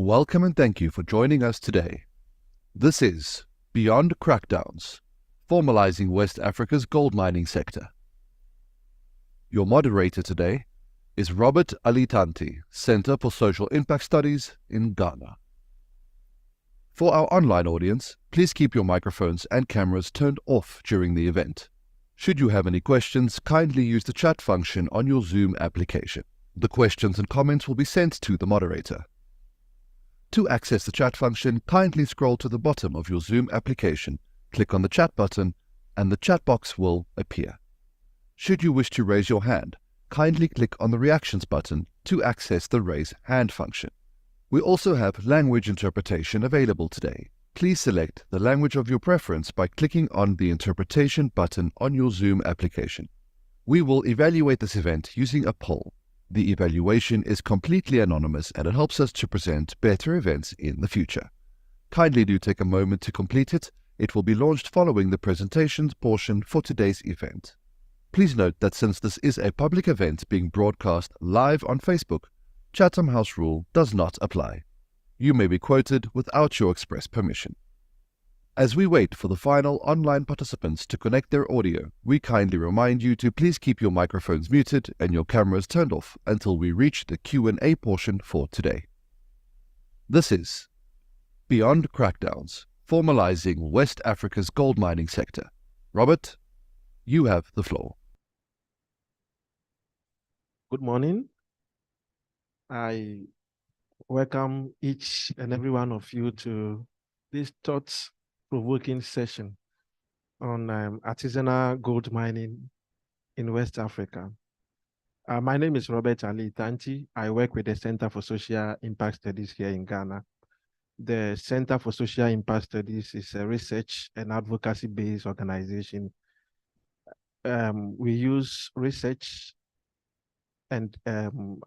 Welcome and thank you for joining us today. This is Beyond Crackdowns, Formalising West Africa's Gold Mining Sector. Your moderator today is Robert Ali Tanti, Center for Social Impact Studies in Ghana. For our online audience, please keep your microphones and cameras turned off during the event. Should you have any questions, kindly use the chat function on your Zoom application. The questions and comments will be sent to the moderator. To access the chat function, kindly scroll to the bottom of your Zoom application, click on the chat button, and the chat box will appear. Should you wish to raise your hand, kindly click on the reactions button to access the raise hand function. We also have language interpretation available today. Please select the language of your preference by clicking on the interpretation button on your Zoom application. We will evaluate this event using a poll. The evaluation is completely anonymous and it helps us to present better events in the future. Kindly do take a moment to complete it. It will be launched following the presentations portion for today's event. Please note that since this is a public event being broadcast live on Facebook, Chatham House rule does not apply. You may be quoted without your express permission. As we wait for the final online participants to connect their audio, we kindly remind you to please keep your microphones muted and your cameras turned off until we reach the Q&A portion for today. This is Beyond Crackdowns, Formalising West Africa's Gold Mining Sector. Robert, you have the floor. Good morning. I welcome each and every one of you to this thought-provoking session on artisanal gold mining in West Africa. My name is Robert Ali Tanti. I work with the Center for Social Impact Studies here in Ghana. The Center for Social Impact Studies is a research and advocacy-based organization. We use research and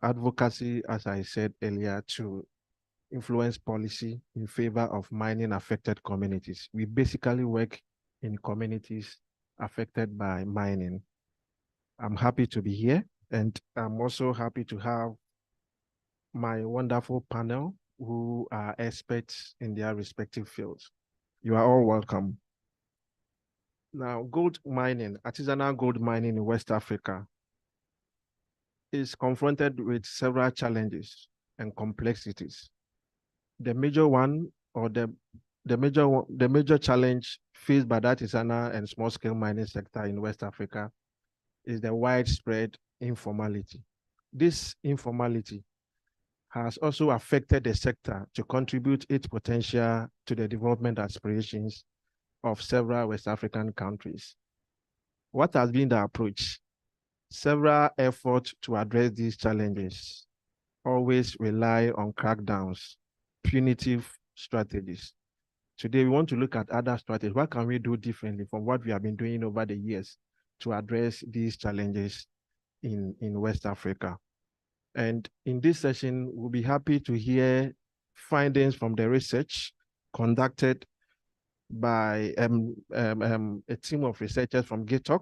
advocacy, as I said earlier, to influence policy in favor of mining affected communities. We basically work in communities affected by mining. I'm happy to be here, and I'm also happy to have my wonderful panel who are experts in their respective fields. You are all welcome. Now, gold mining, artisanal gold mining in West Africa is confronted with several challenges and complexities. The major one, or the major challenge faced by the artisanal and small-scale mining sector in West Africa is the widespread informality. This informality has also affected the sector to contribute its potential to the development aspirations of several West African countries. What has been the approach? Several efforts to address these challenges always rely on crackdowns, punitive strategies. Today, we want to look at other strategies. What can we do differently from what we have been doing over the years to address these challenges in West Africa? And in this session, we'll be happy to hear findings from the research conducted by a team of researchers from Gideon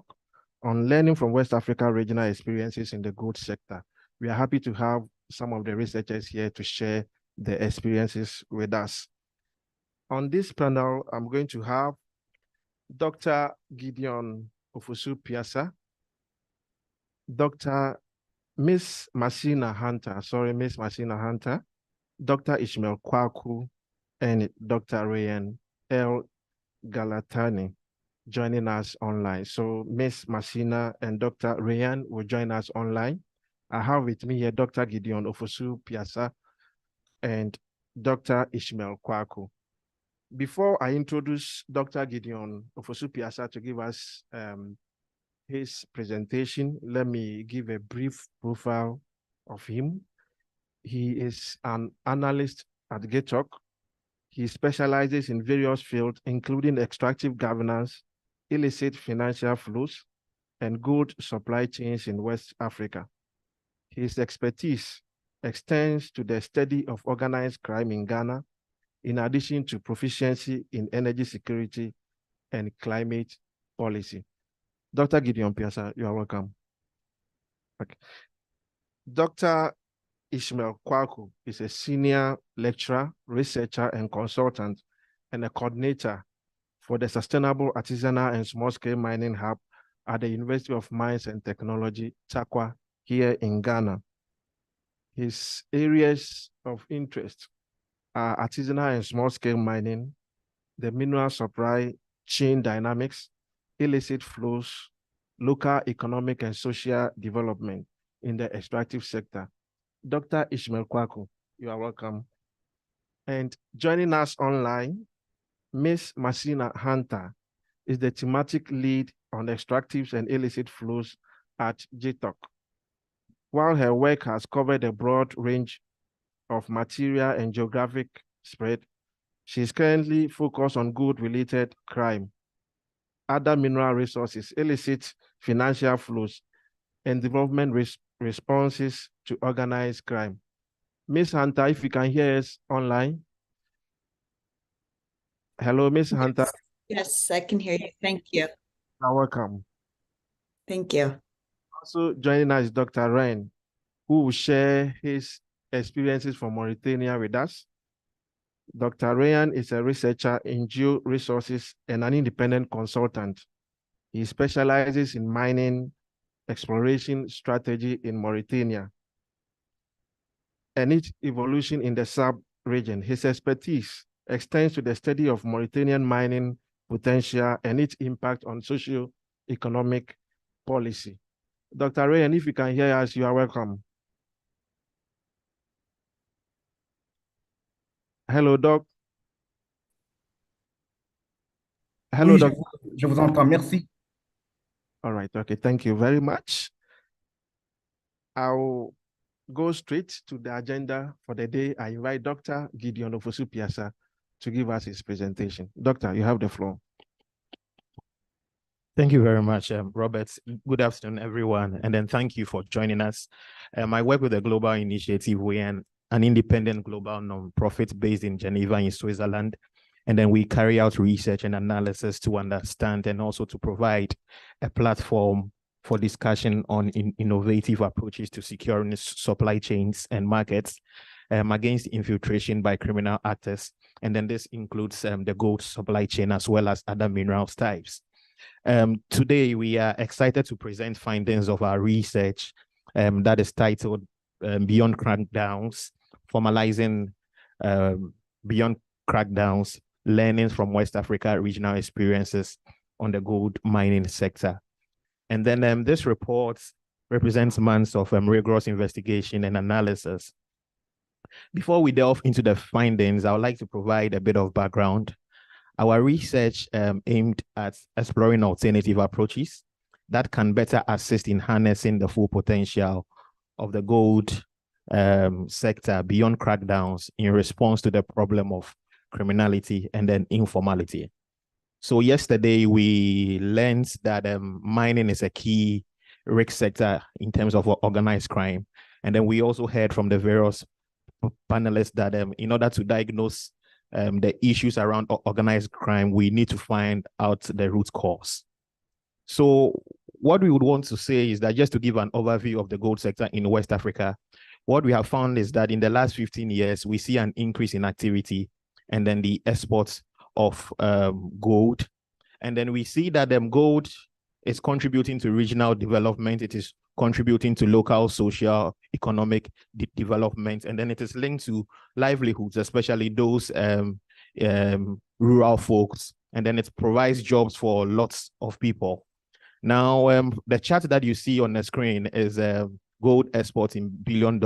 on learning from West Africa regional experiences in the gold sector. We are happy to have some of the researchers here to share their experiences with us. On this panel, I'm going to have Dr. Gideon Osofu Peasah, Miss Masina Hunter, Dr. Ishmael Kwaku, and Dr. Rayan L. Galatani joining us online. So Miss Masina and Dr. Rayan will join us online. I have with me here Dr. Gideon Osofu Peasah and Dr. Ishmael Kwaku. Before I introduce Dr. Gideon Osofu Peasah to give us his presentation, let me give a brief profile of him. He is an analyst at Gideon. He specializes in various fields, including extractive governance, illicit financial flows, and gold supply chains in West Africa. His expertise extends to the study of organized crime in Ghana, in addition to proficiency in energy security and climate policy. Dr. Gideon Peasah, you are welcome. Okay. Dr. Ishmael Kwaku is a senior lecturer, researcher, and consultant, and a coordinator for the Sustainable Artisanal and Small-Scale Mining Hub at the University of Mines and Technology, Takwa, here in Ghana. His areas of interest are artisanal and small-scale mining, the mineral supply chain dynamics, illicit flows, local economic and social development in the extractive sector. Dr. Ishmael Kwaku, you are welcome. And joining us online, Ms. Masina Hunter is the thematic lead on extractives and illicit flows at GTOC. While her work has covered a broad range of material and geographic spread, she is currently focused on gold-related crime, other mineral resources, illicit financial flows, and development responses to organized crime. Ms. Hunter, if you can hear us online. Hello, Ms. Hunter. Yes, I can hear you. Thank you. You're welcome. Thank you. Also joining us is Dr. Ryan, who will share his experiences from Mauritania with us. Dr. Ryan is a researcher in geo-resources and an independent consultant. He specializes in mining exploration strategy in Mauritania and its evolution in the sub-region. His expertise extends to the study of Mauritanian mining potential and its impact on socio-economic policy. Dr. Ryan, if you can hear us, you are welcome. Hello, Doc. Hello, Oui, Doc. je vous entends. Merci. All right. Okay. Thank you very much. I'll go straight to the agenda for the day. I invite Dr. Gideon Osofu Peasah to give us his presentation. Doctor, you have the floor. Thank you very much, Robert. Good afternoon, everyone. And then thank you for joining us. I work with a global initiative. We're an independent global nonprofit based in Geneva in Switzerland. And then we carry out research and analysis to understand and also to provide a platform for discussion on innovative approaches to securing supply chains and markets against infiltration by criminal actors. And then this includes the gold supply chain as well as other minerals types. Today, we are excited to present findings of our research that is titled Beyond Crackdowns, Formalizing Beyond Crackdowns, Learnings from West Africa Regional Experiences on the Gold Mining Sector. And then this report represents months of rigorous investigation and analysis. Before we delve into the findings, I would like to provide a bit of background. Our research aimed at exploring alternative approaches that can better assist in harnessing the full potential of the gold sector beyond crackdowns in response to the problem of criminality and then informality. So yesterday we learned that mining is a key risk sector in terms of organized crime. And then we also heard from the various panelists that in order to diagnose the issues around organized crime, we need to find out the root cause. So what we would want to say is that just to give an overview of the gold sector in West Africa, what we have found is that in the last 15 years, we see an increase in activity and then the exports of gold. And then we see that gold is contributing to regional development. It is contributing to local social economic development, and then it is linked to livelihoods, especially those rural folks, and then it provides jobs for lots of people. Now, the chart that you see on the screen is gold exports in $1 billion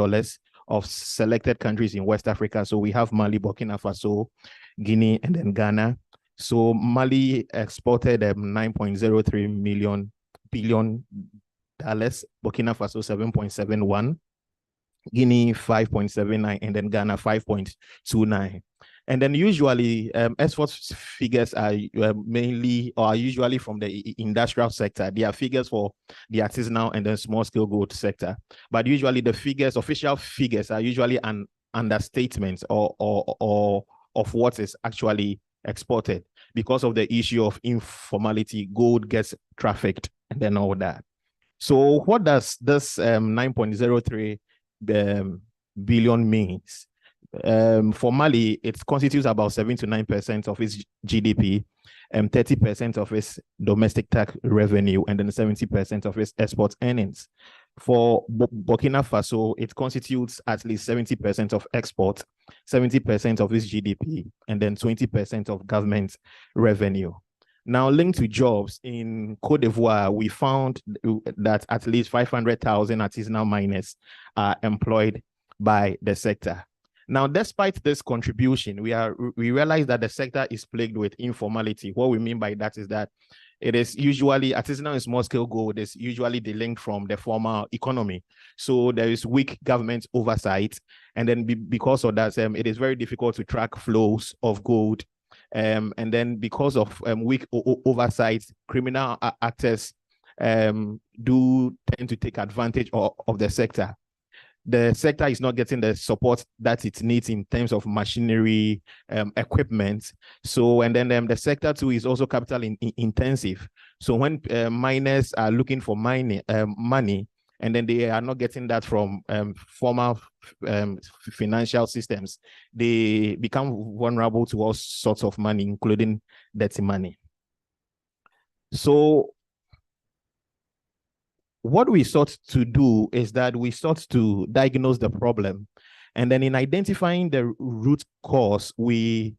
of selected countries in West Africa. So we have Mali, Burkina Faso, Guinea, and then Ghana. So Mali exported $9.03 billion, Burkina Faso 7.71, Guinea 5.79, and then Ghana 5.29. And then usually export figures are mainly or are usually from the industrial sector. They are figures for the artisanal and then small scale gold sector. But usually the figures, official figures, are usually an understatement or of what is actually exported. Because of the issue of informality, gold gets trafficked and then all that. So what does this 9.03 billion means. For Mali, it constitutes about 7 to 9% of its GDP, 30% of its domestic tax revenue, and then 70% of its export earnings. For Burkina Faso, it constitutes at least 70% of export, 70% of its GDP, and then 20% of government revenue. Now, linked to jobs, in Cote d'Ivoire, we found that at least 500,000 artisanal miners are employed by the sector. Now, despite this contribution, we realize that the sector is plagued with informality. What we mean by that is that it is usually artisanal and small-scale gold is usually delinked from the formal economy. So there is weak government oversight, and then because of that, it is very difficult to track flows of gold. And then because of weak oversight, criminal actors do tend to take advantage of the sector. The sector is not getting the support that it needs in terms of machinery, equipment. So, and then the sector too is also capital intensive. So when miners are looking for money, and then they are not getting that from formal financial systems, they become vulnerable to all sorts of money, including dirty money. So what we sought to do is that we sought to diagnose the problem. And then in identifying the root cause, we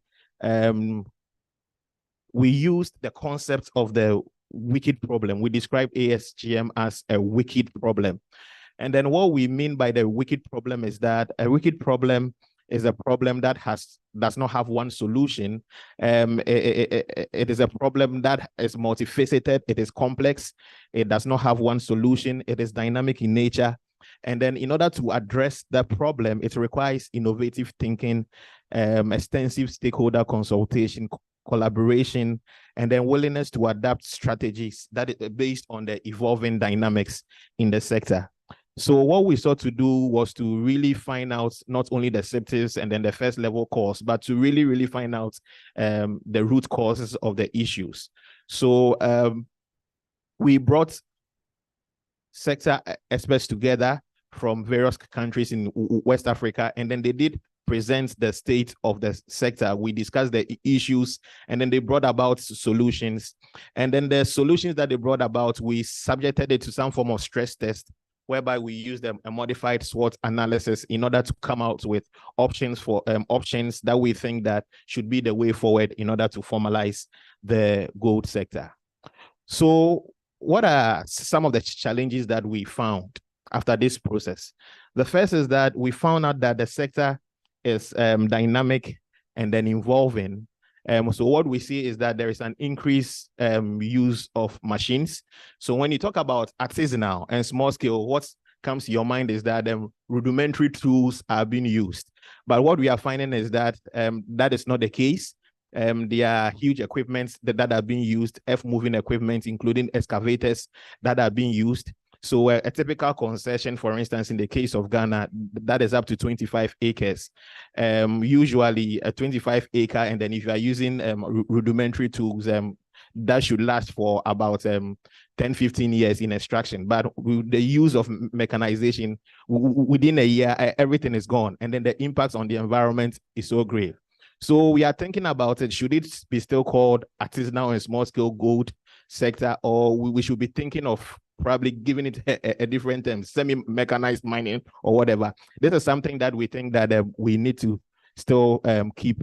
used the concept of the wicked problem. We describe ASGM as a wicked problem. And then what we mean by the wicked problem is that a wicked problem is a problem that does not have one solution. It is a problem that is multifaceted, it is complex, it does not have one solution, it is dynamic in nature. And then in order to address the problem, it requires innovative thinking, extensive stakeholder consultation, collaboration, and then willingness to adapt strategies that is based on the evolving dynamics in the sector. So what we sought to do was to really find out not only the symptoms and then the first level cause, but to really find out the root causes of the issues. So we brought sector experts together from various countries in West Africa, and then they did present the state of the sector. We discussed the issues, and then they brought about solutions. And then the solutions that they brought about, we subjected it to some form of stress test, whereby we used a modified SWOT analysis in order to come out with options for options that we think that should be the way forward in order to formalize the gold sector. So what are some of the challenges that we found after this process? The first is that we found out that the sector is dynamic and then evolving. So what we see is that there is an increased use of machines. So when you talk about artisanal and small scale, what comes to your mind is that rudimentary tools are being used. But what we are finding is that that is not the case. There are huge equipments that are being used, moving equipment, including excavators that are being used. So a typical concession, for instance, in the case of Ghana, that is up to 25 acres. Usually a 25 acre, and then if you are using rudimentary tools, that should last for about 10, 15 years in extraction. But with the use of mechanization, within a year, everything is gone. And then the impact on the environment is so great. So we are thinking about it. Should it be still called artisanal and small scale gold sector, or we should be thinking of probably giving it a different term, semi-mechanized mining or whatever? This is something that we think that we need to still keep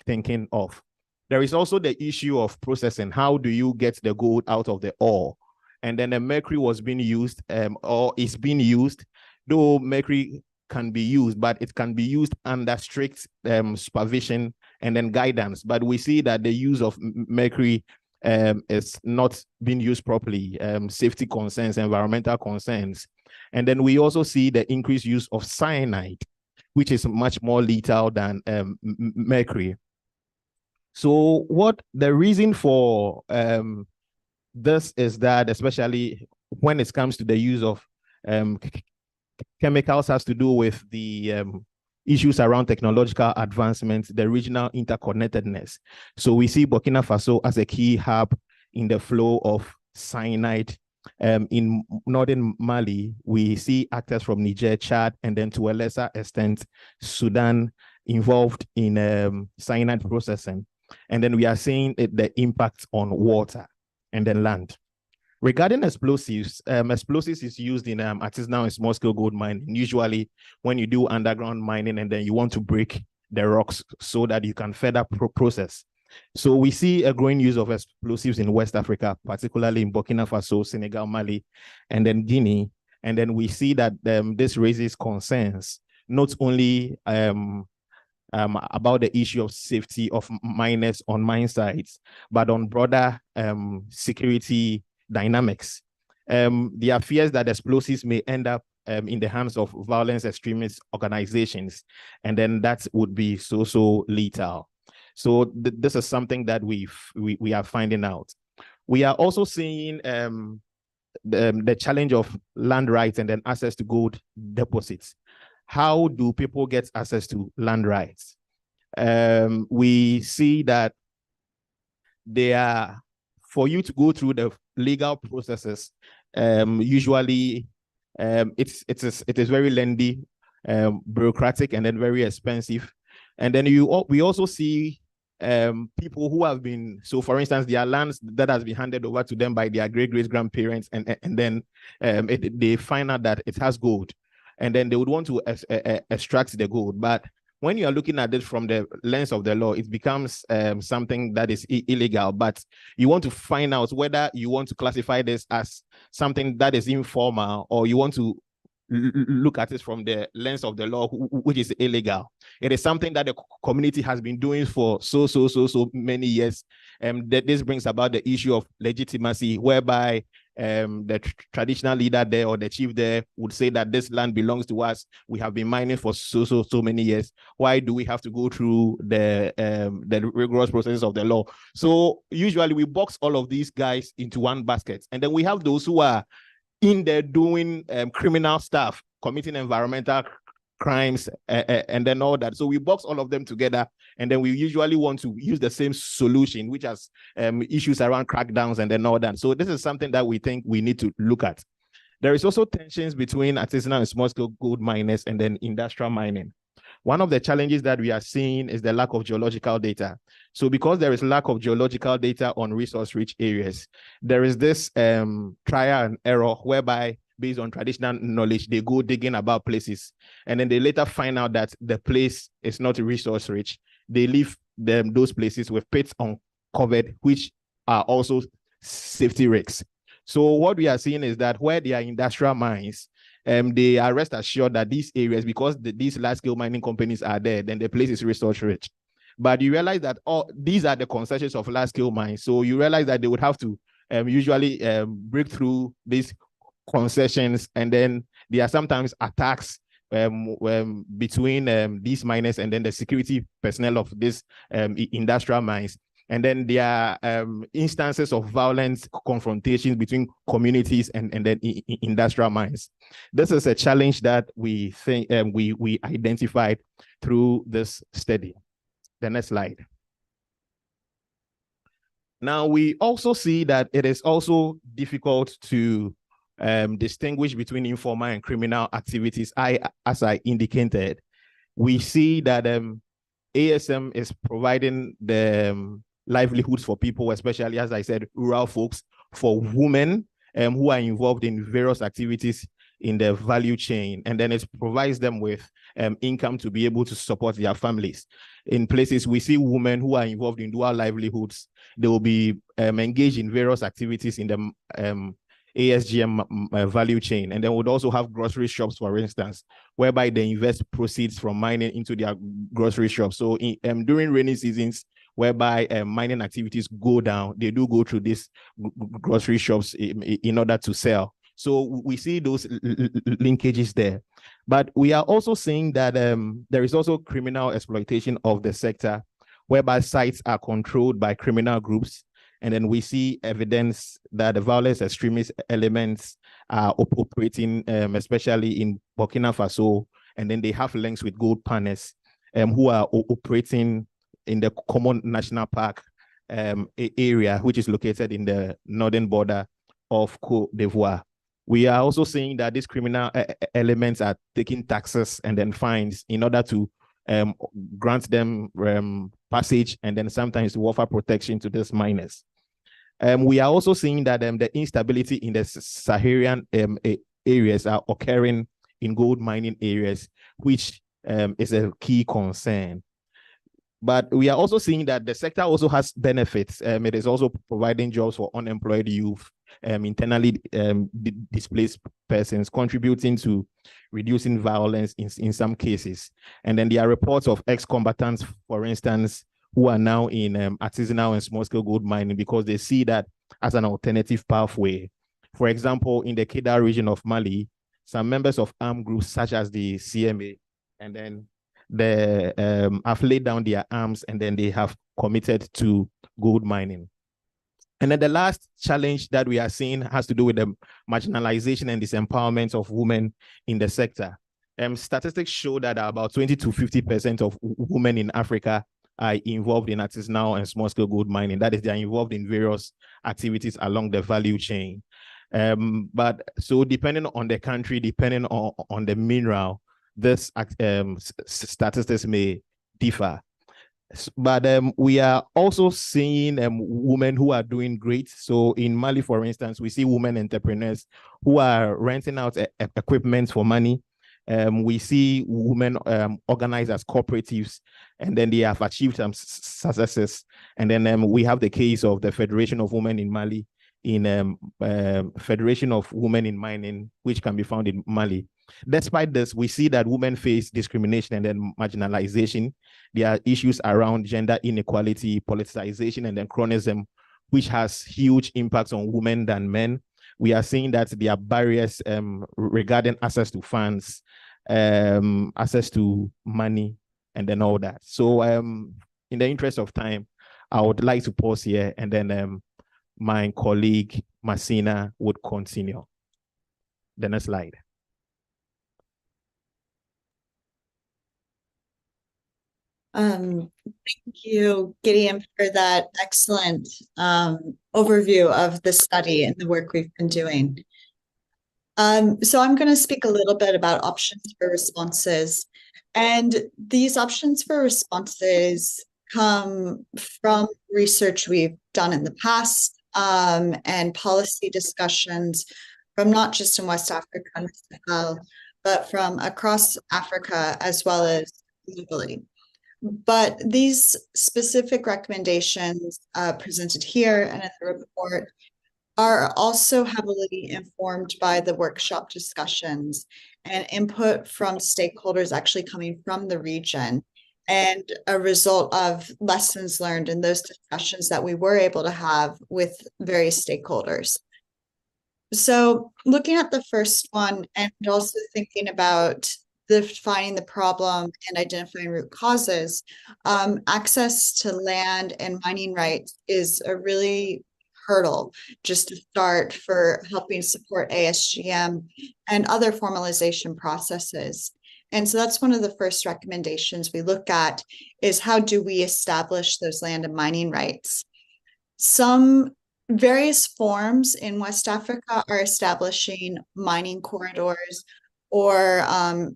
thinking of. There is also the issue of processing. How do you get the gold out of the ore? And then the mercury was being used, or is being used, though mercury can be used, but it can be used under strict supervision and then guidance. But we see that the use of mercury is not being used properly, safety concerns, environmental concerns. And then we also see the increased use of cyanide, which is much more lethal than mercury. So what the reason for this is that, especially when it comes to the use of chemicals, has to do with the issues around technological advancement, the regional interconnectedness. So we see Burkina Faso as a key hub in the flow of cyanide In northern Mali, we see actors from Niger, Chad, and then to a lesser extent, Sudan involved in cyanide processing. And then we are seeing the impact on water and then land. Regarding explosives, explosives is used in artisanal and small-scale gold mining. Usually when you do underground mining and then you want to break the rocks so that you can further process. So we see a growing use of explosives in West Africa, particularly in Burkina Faso, Senegal, Mali, and then Guinea. And then we see that this raises concerns, not only about the issue of safety of miners on mine sites, but on broader security dynamics. There are fears that explosives may end up in the hands of violence extremist organizations, and then that would be so lethal. So this is something that we are finding out. We are also seeing the challenge of land rights and then access to gold deposits. How do people get access to land rights? We see that for you to go through the legal processes, usually it is very lengthy, bureaucratic, and then very expensive. And then we also see people who have been, so for instance, there are lands that has been handed over to them by their great-great-grandparents, and then they find out that it has gold, and then they would want to extract the gold. But when you are looking at it from the lens of the law, it becomes something that is illegal. But you want to find out whether you want to classify this as something that is informal, or you want to look at it from the lens of the law, which is illegal. It is something that the community has been doing for so many years. That this brings about the issue of legitimacy, whereby the traditional leader there or the chief there would say that this land belongs to us. We have been mining for so many years. Why do we have to go through the rigorous processes of the law? So usually we box all of these guys into one basket, and then we have those who are in there doing criminal stuff, committing environmental crimes, and then all that. So we box all of them together, and then we usually want to use the same solution, which has issues around crackdowns and then all that. So this is something that we think we need to look at. There is also tensions between artisanal and small-scale gold miners and then industrial mining. One of the challenges that we are seeing is the lack of geological data. So because there is lack of geological data on resource-rich areas, there is this trial and error whereby, based on traditional knowledge, they go digging about places, and then they later find out that the place is not resource-rich. They leave those places with pits uncovered, which are also safety risks. So what we are seeing is that where there are industrial mines, they are rest assured that these areas, because these large-scale mining companies are there, then the place is resource-rich. But you realize that these are the concessions of large-scale mines. So you realize that they would have to usually break through these concessions, and then there are sometimes attacks between these miners and then the security personnel of these industrial mines. And then there are instances of violent confrontations between communities and then industrial mines. This is a challenge that we think we identified through this study. The next slide. Now, we also see that it is also difficult to distinguish between informal and criminal activities. As I indicated, we see that ASM is providing the livelihoods for people, especially, as I said, rural folks, for women who are involved in various activities in the value chain, and then it provides them with income to be able to support their families. In places we see women who are involved in dual livelihoods, they will be engaged in various activities in the ASGM value chain, and then would also have grocery shops, for instance, whereby they invest proceeds from mining into their grocery shops. So during rainy seasons, whereby mining activities go down, they do go through these grocery shops in order to sell. So we see those linkages there. But we are also seeing that there is also criminal exploitation of the sector, whereby sites are controlled by criminal groups. And then we see evidence that the violence extremist elements are operating, especially in Burkina Faso. And then they have links with gold partners who are operating in the Common National Park area, which is located in the northern border of Côte d'Ivoire. We are also seeing that these criminal elements are taking taxes and then fines in order to grant them passage and then sometimes to offer protection to these miners. We are also seeing that the instability in the Saharan areas are occurring in gold mining areas, which is a key concern. But we are also seeing that the sector also has benefits. It is also providing jobs for unemployed youth, internally displaced persons, contributing to reducing violence in some cases. And then there are reports of ex-combatants, for instance, who are now in artisanal and small-scale gold mining because they see that as an alternative pathway. For example, in the Kidal region of Mali, some members of armed groups such as the CMA and then they have laid down their arms and then they have committed to gold mining. And then the last challenge that we are seeing has to do with the marginalization and disempowerment of women in the sector. Statistics show that about 20 to 50% of women in Africa are involved in artisanal and small-scale gold mining. That is, they are involved in various activities along the value chain. But so depending on the country, depending on the mineral, this statistics may differ. But we are also seeing women who are doing great. So in Mali, for instance, we see women entrepreneurs who are renting out equipment for money. We see women organized as cooperatives, and then they have achieved some successes. And then we have the case of the Federation of Women in Mali, in Federation of Women in Mining, which can be found in Mali. Despite this, we see that women face discrimination and then marginalization. There are issues around gender inequality, politicization, and then chronism, which has huge impacts on women than men. We are seeing that there are barriers regarding access to funds, access to money, and then all that. So in the interest of time, I would like to pause here, and then my colleague, Masina, would continue. The next slide. Thank you, Gideon, for that excellent overview of the study and the work we've been doing. So I'm going to speak a little bit about options for responses. And these options for responses come from research we've done in the past and policy discussions from not just in West Africa and Sahel, but from across Africa as well as globally. But these specific recommendations presented here and in the report are also heavily informed by the workshop discussions and input from stakeholders actually coming from the region, and a result of lessons learned in those discussions that we were able to have with various stakeholders. So looking at the first one and also thinking about defining the problem and identifying root causes, access to land and mining rights is a really hurdle just to start for helping support ASGM and other formalization processes. And so that's one of the first recommendations we look at, is how do we establish those land and mining rights? Some various forms in West Africa are establishing mining corridors, or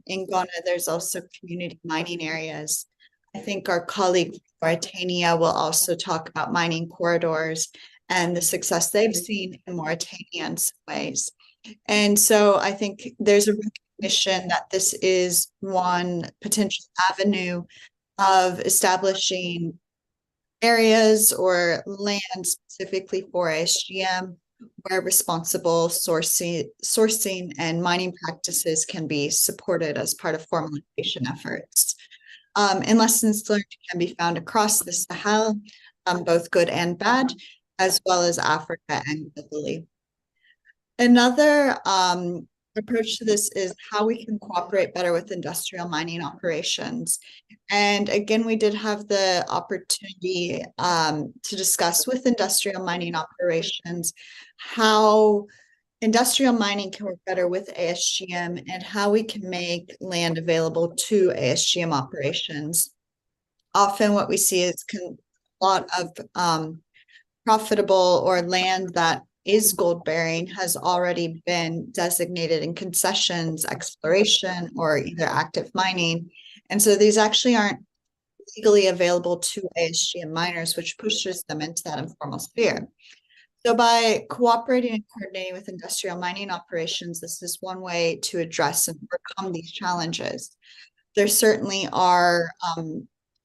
in Ghana, there's also community mining areas. I think our colleague from Mauritania will also talk about mining corridors and the success they've seen in Mauritania in some ways. And so I think there's a recognition that this is one potential avenue of establishing areas or land specifically for ASGM, where responsible sourcing and mining practices can be supported as part of formalization efforts. And lessons learned can be found across the Sahel, both good and bad, as well as Africa and globally. Another approach to this is how we can cooperate better with industrial mining operations. And again, we did have the opportunity to discuss with industrial mining operations how industrial mining can work better with ASGM and how we can make land available to ASGM operations. Often what we see is a lot of profitable or land that is gold bearing has already been designated in concessions, exploration, or either active mining. And so these actually aren't legally available to ASGM miners, which pushes them into that informal sphere. So by cooperating and coordinating with industrial mining operations, this is one way to address and overcome these challenges. There certainly are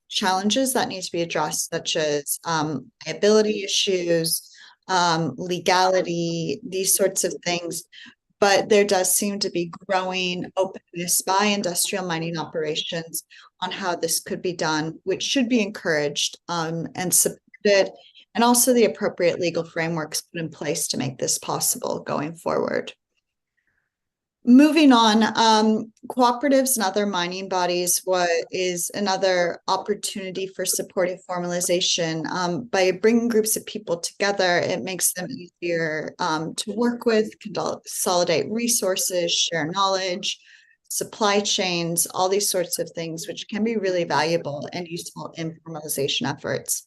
challenges that need to be addressed, such as liability issues, legality, these sorts of things. But there does seem to be growing openness by industrial mining operations on how this could be done, which should be encouraged and supported, and also the appropriate legal frameworks put in place to make this possible going forward. Moving on, cooperatives and other mining bodies is another opportunity for supportive formalization. By bringing groups of people together, it makes them easier to work with, consolidate resources, share knowledge, supply chains, all these sorts of things, which can be really valuable and useful in formalization efforts.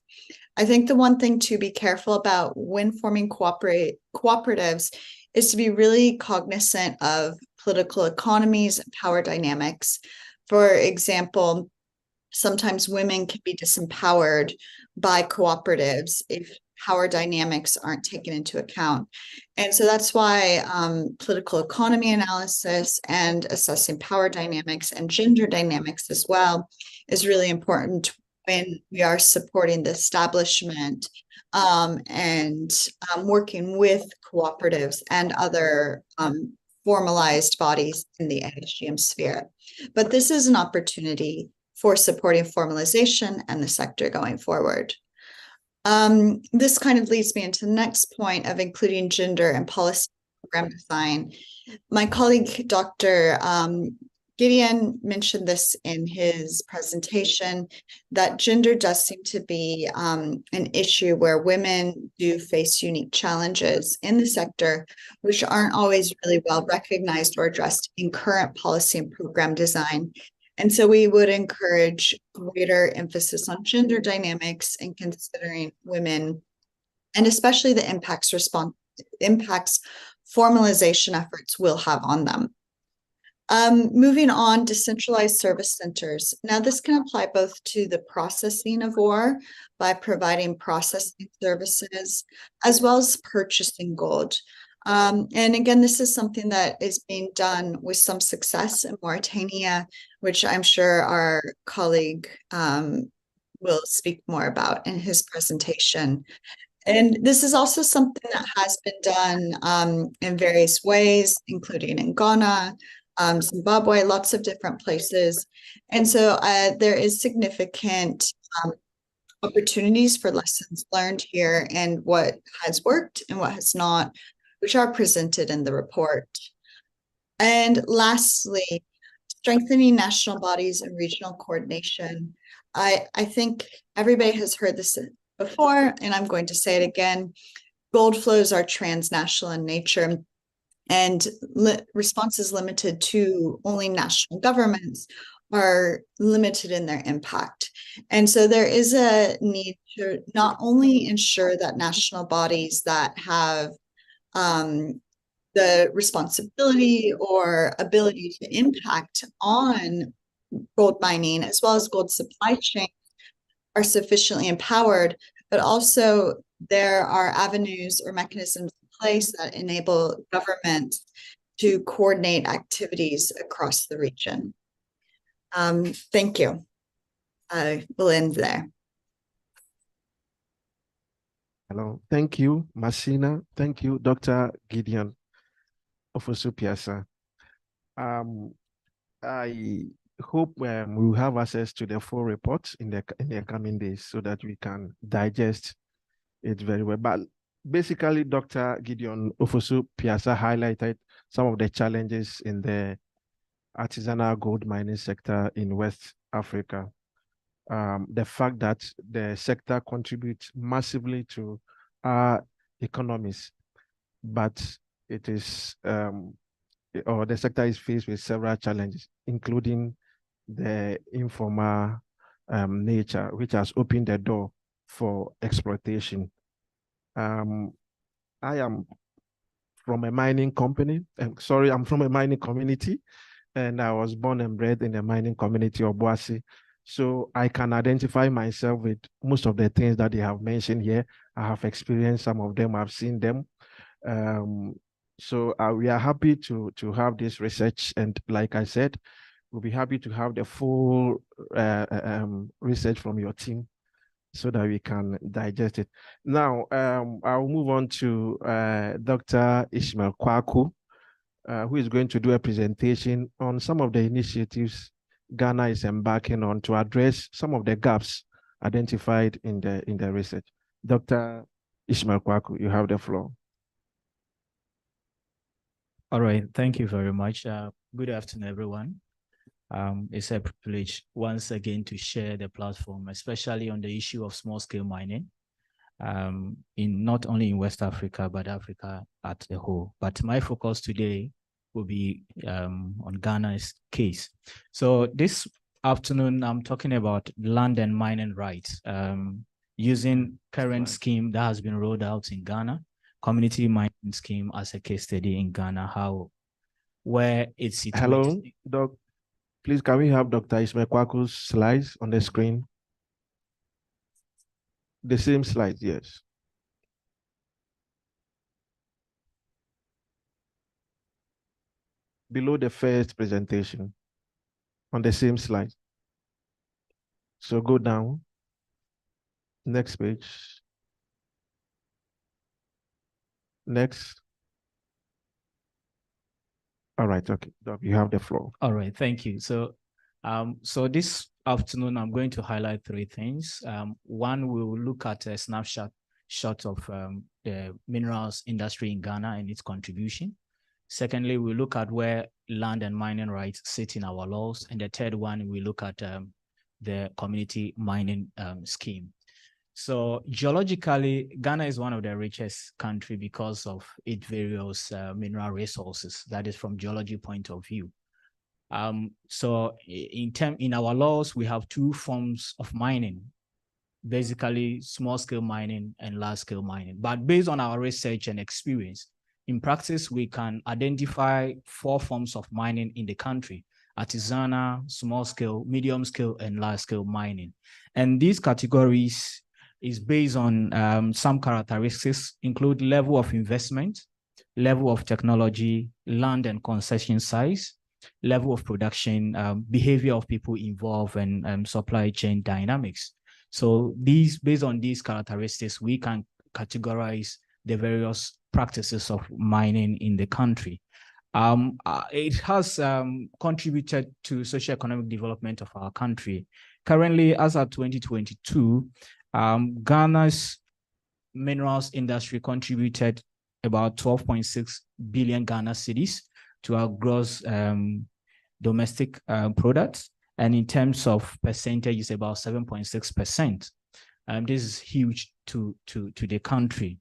I think the one thing to be careful about when forming cooperatives is to be really cognizant of political economies and power dynamics. For example, sometimes women can be disempowered by cooperatives if power dynamics aren't taken into account. And so that's why political economy analysis and assessing power dynamics and gender dynamics as well is really important when we are supporting the establishment and working with cooperatives and other formalized bodies in the ASGM sphere. But this is an opportunity for supporting formalization and the sector going forward. This kind of leads me into the next point of including gender and policy program design. My colleague, Dr. Gideon, mentioned this in his presentation, that gender does seem to be an issue where women do face unique challenges in the sector, which aren't always really well recognized or addressed in current policy and program design. And so we would encourage greater emphasis on gender dynamics and considering women, and especially the impacts formalization efforts will have on them. Moving on, decentralized service centers. Now, this can apply both to the processing of ore by providing processing services, as well as purchasing gold. And again, this is something that is being done with some success in Mauritania, which I'm sure our colleague will speak more about in his presentation. And this is also something that has been done in various ways, including in Ghana, Zimbabwe, lots of different places. And so there is significant opportunities for lessons learned here and what has worked and what has not, which are presented in the report. And lastly, strengthening national bodies and regional coordination. I think everybody has heard this before, and I'm going to say it again. Gold flows are transnational in nature, and responses limited to only national governments are limited in their impact. And so there is a need to not only ensure that national bodies that have the responsibility or ability to impact on gold mining, as well as gold supply chain, are sufficiently empowered, but also there are avenues or mechanisms in place that enable governments to coordinate activities across the region. Thank you. I will end there. Hello. Thank you, Masina. Thank you, Dr. Gideon Osofu Peasah. I hope we will have access to the full report in the coming days so that we can digest it very well. But basically, Dr. Gideon Osofu Peasah highlighted some of the challenges in the artisanal gold mining sector in West Africa. The fact that the sector contributes massively to our economies, but it is or the sector is faced with several challenges, including the informal nature, which has opened the door for exploitation. I am from a mining company. Sorry, I'm from a mining community, and I was born and bred in the mining community of Boise. So I can identify myself with most of the things that they have mentioned here. I have experienced some of them, I've seen them. So we are happy to have this research. And like I said, we'll be happy to have the full research from your team so that we can digest it. Now, I'll move on to Dr. Ishmael Kwaku, who is going to do a presentation on some of the initiatives Ghana is embarking on to address some of the gaps identified in the research. Dr. Ishmael Kwaku, you have the floor. All right, thank you very much. Good afternoon, everyone. It's a privilege once again to share the platform, especially on the issue of small-scale mining, in not only in West Africa, but Africa as a whole. But my focus today will be on Ghana's case. So this afternoon, I'm talking about land and mining rights, using current scheme that has been rolled out in Ghana, community mining scheme as a case study in Ghana, where it's situated. Hello, Doc. Please, can we have Dr. Ishmael Kwaku's slides on the screen? The same slides, yes. Below the first presentation, on the same slide. So go down. Next page. Next. All right, okay. Doc, you have the floor. All right, thank you. So, so this afternoon, I'm going to highlight three things. One, we will look at a snapshot of the minerals industry in Ghana and its contribution. Secondly, we look at where land and mining rights sit in our laws. And the third one, we look at the community mining scheme. So geologically, Ghana is one of the richest countries because of its various mineral resources. That is from geology point of view. So in our laws, we have two forms of mining, basically small-scale mining and large-scale mining. But based on our research and experience, in practice, we can identify 4 forms of mining in the country: artisanal, small-scale, medium-scale, and large-scale mining. And these categories is based on some characteristics, include level of investment, level of technology, land and concession size, level of production, behavior of people involved, and supply chain dynamics. So based on these characteristics, we can categorize the various practices of mining in the country. It has contributed to socio-economic development of our country. Currently, as of 2022, Ghana's minerals industry contributed about 12.6 billion Ghana cedis to our gross domestic product. And in terms of percentage, it's about 7.6%. This is huge to the country.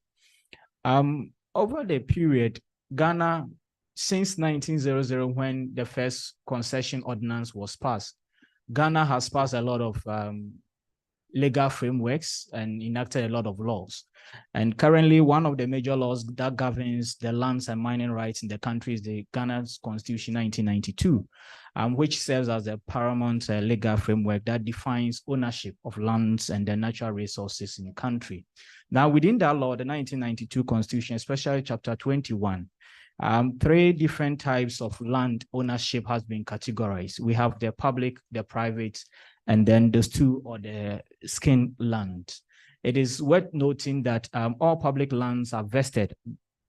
Over the period, Ghana, since 1900, when the first concession ordinance was passed, Ghana has passed a lot of legal frameworks and enacted a lot of laws. And currently, one of the major laws that governs the lands and mining rights in the country is the Ghana's Constitution 1992, which serves as the paramount legal framework that defines ownership of lands and the natural resources in the country. Now, within that law, the 1992 Constitution, especially Chapter 21, 3 different types of land ownership has been categorized. We have the public, the private, and then those 2 are the skin land. It is worth noting that all public lands are vested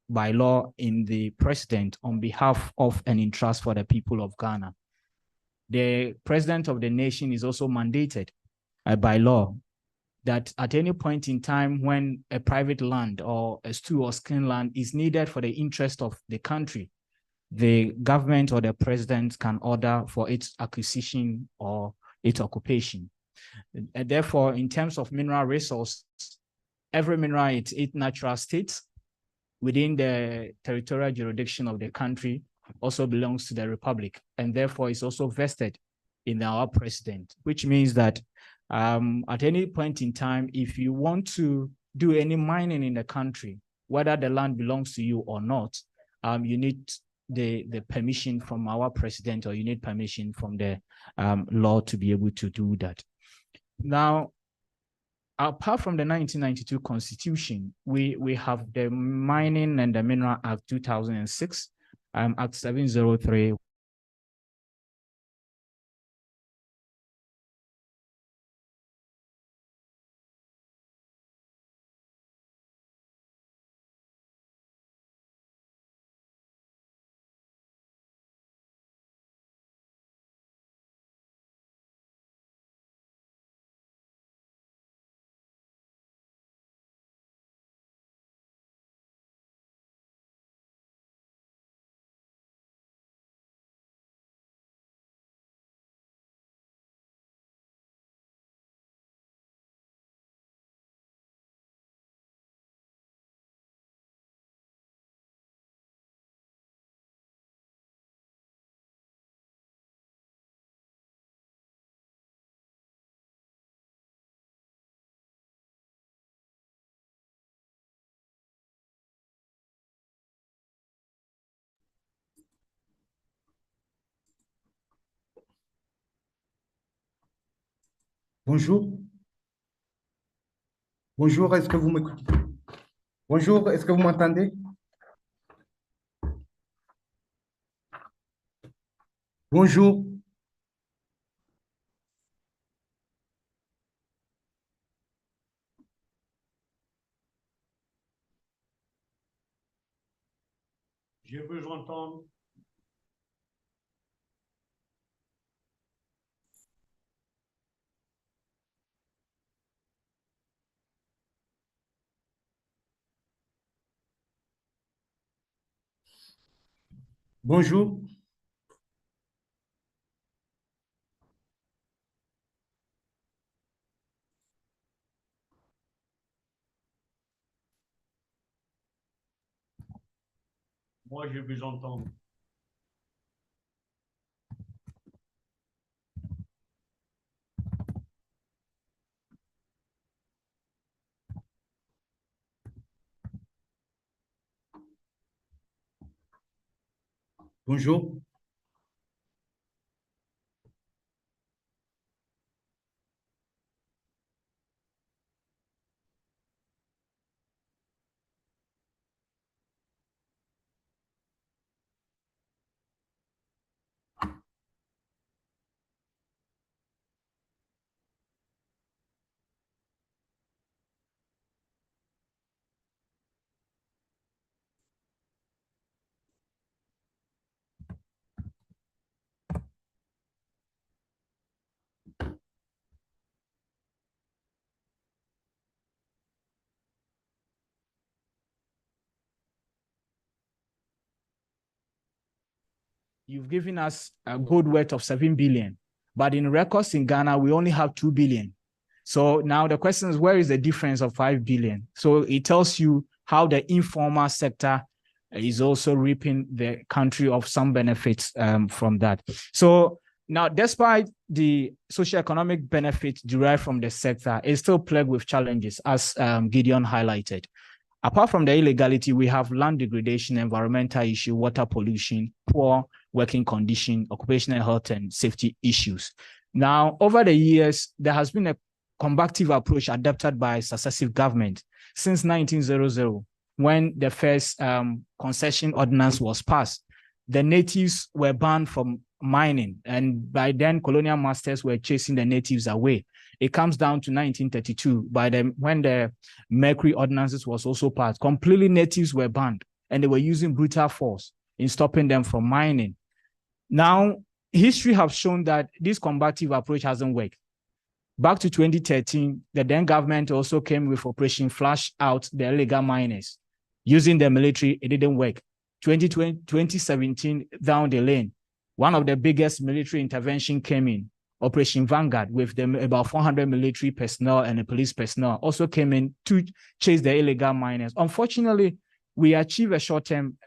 by law in the president on behalf of and in trust for the people of Ghana. The president of the nation is also mandated by law that at any point in time when a private land or a stew or skin land is needed for the interest of the country, the government or the president can order for its acquisition or its occupation. And therefore, in terms of mineral resource, every mineral in its natural state within the territorial jurisdiction of the country also belongs to the republic, and therefore is also vested in our president, which means that at any point in time, if you want to do any mining in the country, whether the land belongs to you or not, you need the permission from our president, or you need permission from the law to be able to do that. Now, apart from the 1992 Constitution, we have the Mining and the Mineral Act 2006, Act 703. Bonjour. Bonjour, est-ce que vous m'écoutez? Bonjour, est-ce que vous m'entendez? Bonjour. Je veux entendre. Bonjour. Moi, je veux entendre. Bonjour. You've given us a good worth of 7 billion, but in records in Ghana, we only have 2 billion. So now the question is, where is the difference of 5 billion? So it tells you how the informal sector is also reaping the country of some benefits from that. So now, despite the socioeconomic benefits derived from the sector, it's still plagued with challenges, as Gideon highlighted. Apart from the illegality, we have land degradation, environmental issue, water pollution, poor working condition, occupational health and safety issues. Now, over the years, there has been a combative approach adopted by successive governments since 1900, when the first concession ordinance was passed. The natives were banned from mining, and by then colonial masters were chasing the natives away. It comes down to 1932, when the Mercury ordinances was also passed. Completely natives were banned, and they were using brutal force in stopping them from mining. Now, history has shown that this combative approach hasn't worked. Back to 2013, the then government also came with Operation Flush Out the illegal miners. Using the military, it didn't work. 2017, down the lane, one of the biggest military intervention came in. Operation Vanguard, with about 400 military personnel and the police personnel, also came in to chase the illegal miners. Unfortunately, we achieved a short-term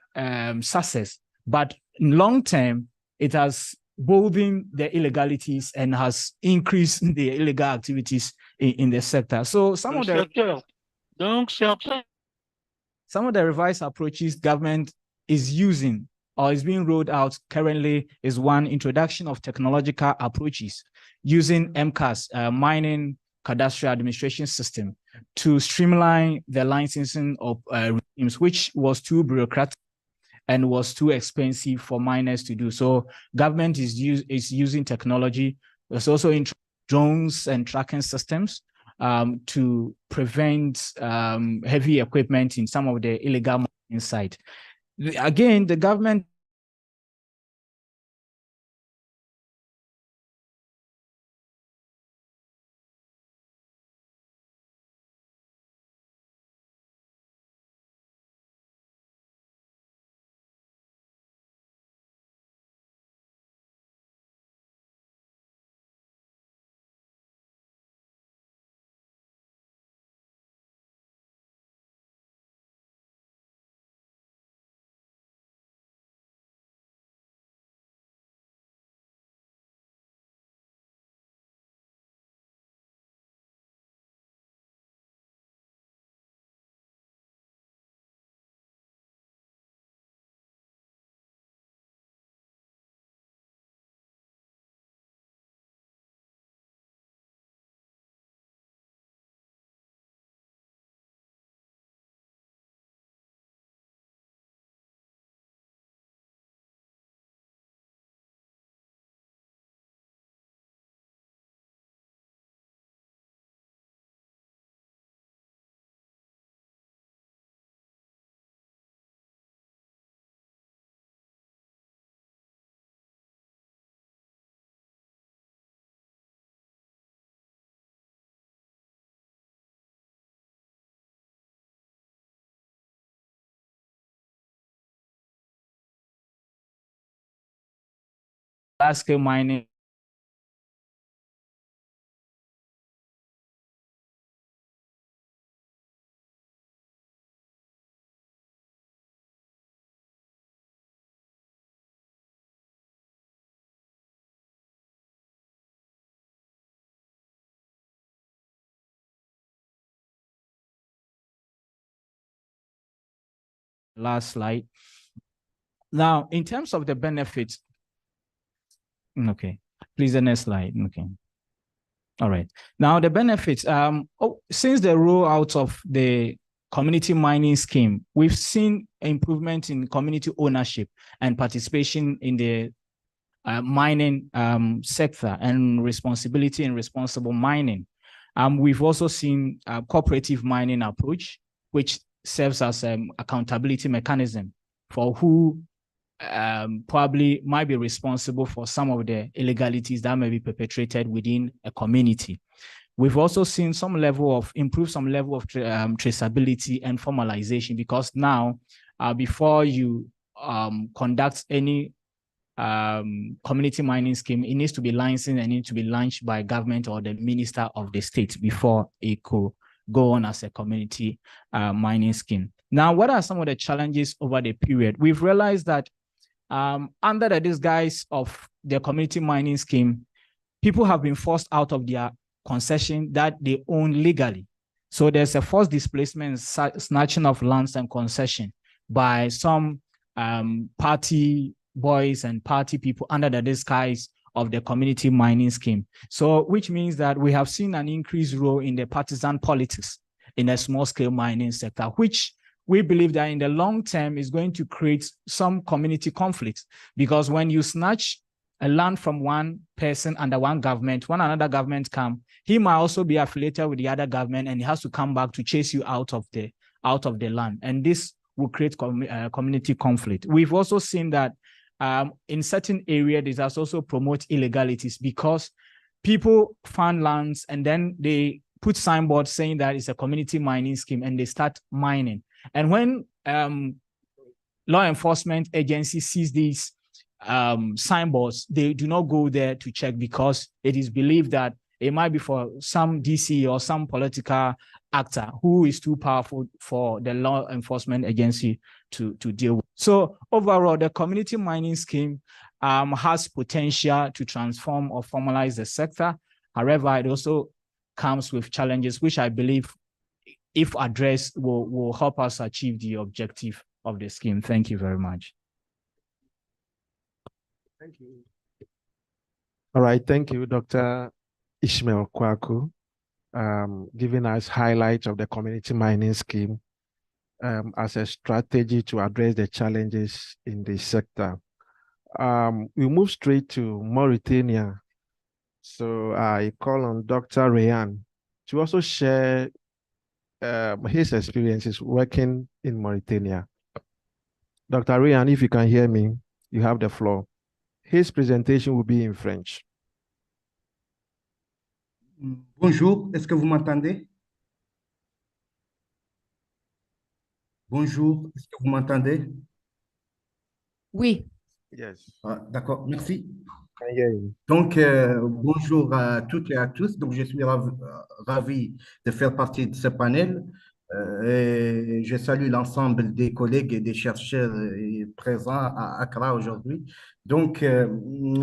success, but in long-term, it has boldened the illegalities and has increased the illegal activities in the sector. So some of the revised approaches government is using or is being rolled out currently is one, introduction of technological approaches using MCAS, mining cadastral administration system, to streamline the licensing of regimes, which was too bureaucratic and was too expensive for miners to do. So government is using technology. There's also drones and tracking systems to prevent heavy equipment in some of the illegal mining sites. Again, the government large-scale mining last slide. Now, in terms of the benefits, okay, please the next slide. Okay. All right. Now the benefits, since the rollout of the community mining scheme, we've seen improvement in community ownership and participation in the mining sector and responsibility and responsible mining. We've also seen a cooperative mining approach, which serves as an accountability mechanism for who probably might be responsible for some of the illegalities that may be perpetrated within a community. We've also seen improved some level of traceability and formalization, because now, before you conduct any community mining scheme, it needs to be licensed and needs to be launched by government or the minister of the state before it could go on as a community mining scheme. Now, what are some of the challenges over the period? We've realized that under the disguise of the community mining scheme, people have been forced out of their concession that they own legally. So there's a forced displacement, snatching of lands and concession by some party boys and party people under the disguise of the community mining scheme. So which means that we have seen an increased role in the partisan politics in the small scale mining sector, which we believe that in the long term is going to create some community conflicts, because when you snatch a land from one person under one government, when another government comes, he might also be affiliated with the other government and he has to come back to chase you out of the land. And this will create community conflict. We've also seen that in certain areas, this has also promote illegalities, because people find lands and then they put signboards saying that it's a community mining scheme and they start mining. And when law enforcement agencies sees these signboards, they do not go there to check, because it is believed that it might be for some DC or some political actor who is too powerful for the law enforcement agency to deal with. So overall, the community mining scheme has potential to transform or formalize the sector. However, it also comes with challenges, which I believe, if addressed, will help us achieve the objective of the scheme. Thank you very much. Thank you. All right, thank you, Dr. Ishmael Kwaku, giving us highlights of the community mining scheme as a strategy to address the challenges in the sector. We move straight to Mauritania. So I call on Dr. Rayan to also share his experiences working in Mauritania. Dr. Rayan, if you can hear me, you have the floor. His presentation will be in French. Bonjour, est-ce que vous m'entendez? Bonjour, est-ce que vous m'entendez? Oui. Yes. D'accord, merci. I hear you. Donc, bonjour à toutes et à tous. Donc, je suis ravi de faire partie de ce panel. Et je salue l'ensemble des collègues et des chercheurs présents à Accra aujourd'hui. Donc,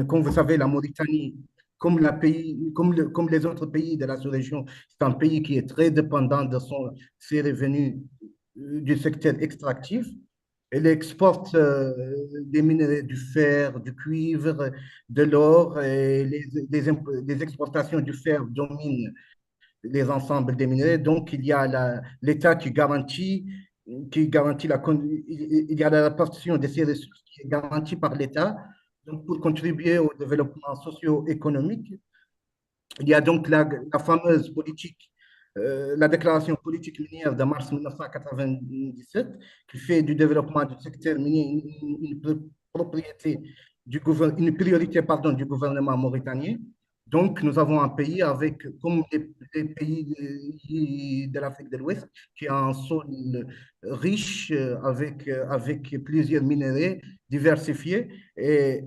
comme vous savez, la Mauritanie, comme les autres pays de la sous-région, c'est un pays qui est très dépendant de ses revenus du secteur extractif. Elle exporte des minerais, du fer, du cuivre, de l'or, et les exportations du fer dominent les ensembles des minerais. Donc, il y a l'État qui garantit il y a la répartition de ces ressources qui est garantie par l'État, donc pour contribuer au développement socio-économique. Il y a donc la fameuse politique, la déclaration politique minière de mars 1997, qui fait du développement du secteur minier une priorité du gouvernement mauritanien. Donc, nous avons un pays avec, comme les pays de l'Afrique de l'Ouest, qui a un sol riche avec plusieurs minéraux diversifiés. Et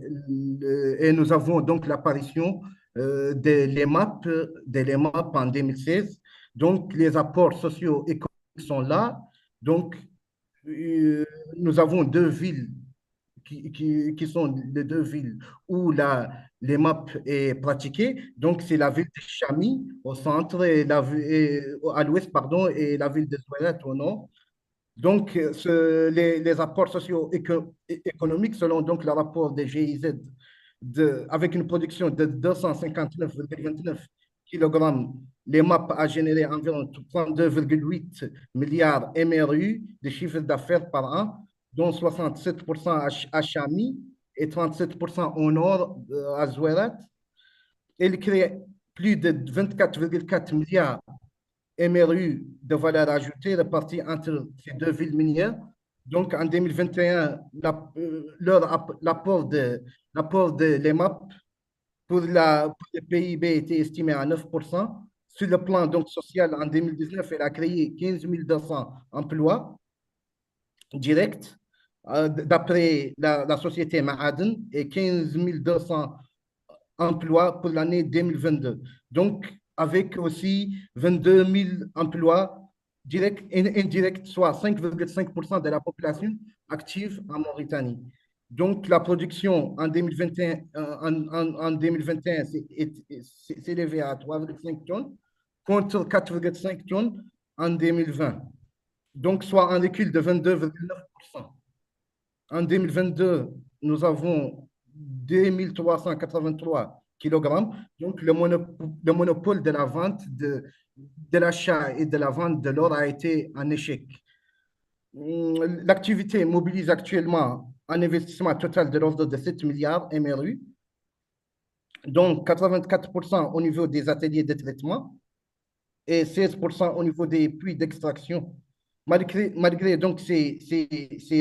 nous avons donc l'apparition de l'EMAP en 2016. Donc, les apports socio-économiques sont là. Donc, nous avons deux villes qui sont les deux villes où l'EMAP est pratiquée. Donc, c'est la ville de Chami au centre et à l'ouest, pardon, et la ville de Zouéret au nord. Donc, les apports socio-économiques, selon donc le rapport des GIZ, avec une production de 259,29 kg, l'EMAP a généré environ 32,8 milliards MRU de chiffre d'affaires par an, dont 67% à Chami et 37% au nord à Zouéret. Elle crée plus de 24,4 milliards MRU de valeur ajoutée répartie entre ces deux villes minières. Donc, en 2021, l'apport de l'EMAP pour le PIB était estimé à 9%. Sur le plan donc, social, en 2019, elle a créé 15 200 emplois directs, d'après la société Ma'aden, et 15 200 emplois pour l'année 2022. Donc, avec aussi 22 000 emplois directs et indirects, soit 5,5% de la population active en Mauritanie. Donc, la production en 2021, s'est élevée à 3,5 tonnes contre 4,5 tonnes en 2020. Donc, soit un recul de 22,9%. En 2022, nous avons 2383 kg. Donc, le monopole de la vente, de l'achat et de la vente de l'or a été un échec. L'activité mobilise actuellement un investissement total de l'ordre de 7 milliards MRU, dont 84% au niveau des ateliers de traitement et 16% au niveau des puits d'extraction. Malgré donc ces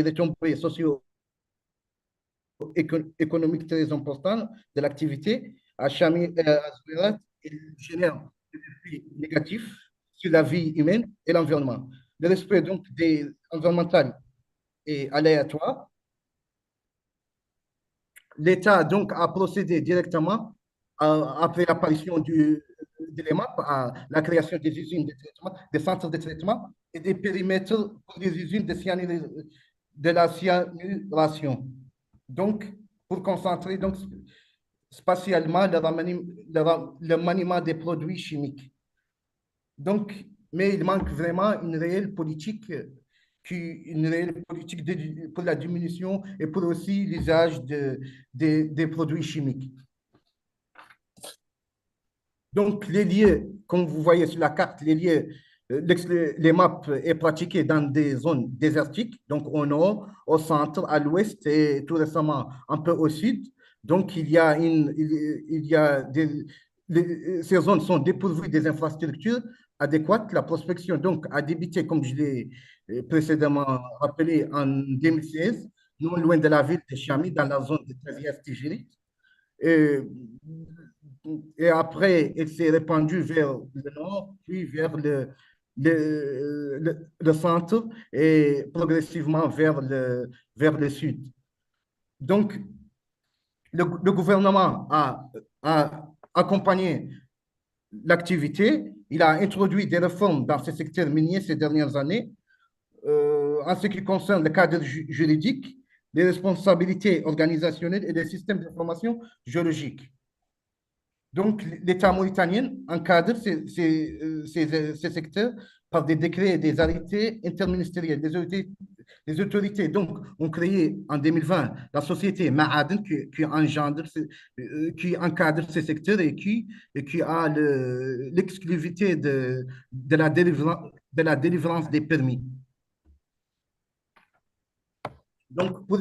retombées socio-économiques très importantes de l'activité, à Chami et à Zouéret, il génère des effets négatifs sur la vie humaine et l'environnement. Le respect donc des environnemental est aléatoire. L'État donc a procédé directement après l'apparition de l'EMAP à la création des usines de traitement, des centres de traitement et des périmètres pour les usines de la cyanuration. Donc, pour concentrer donc, spatialement le maniement des produits chimiques. Donc, mais il manque vraiment une réelle politique une réelle politique pour la diminution et pour aussi l'usage des produits chimiques. Donc, les lieux, comme vous voyez sur la carte, les maps est pratiqué dans des zones désertiques, donc au nord, au centre, à l'ouest et tout récemment un peu au sud. Donc, il y a ces zones sont dépourvues des infrastructures adéquates. La prospection, donc, a débuté, comme je l'ai précédemment rappelé, en 2016, non loin de la ville de Chami, dans la zone de Tazias-Tigiri. Et après, elle s'est répandue vers le nord, puis vers le centre et progressivement vers le sud. Donc, le gouvernement a accompagné l'activité. Il a introduit des réformes dans ce secteur minier ces dernières années. En ce qui concerne le cadre juridique, les responsabilités organisationnelles et les systèmes d'information géologique. Donc, l'État mauritanien encadre ces secteurs par des décrets et des arrêtés interministériels. Les autorités donc, ont créé en 2020 la société Ma'aden qui encadre ces secteurs et qui a l'exclusivité de la délivrance des permis. Donc, pour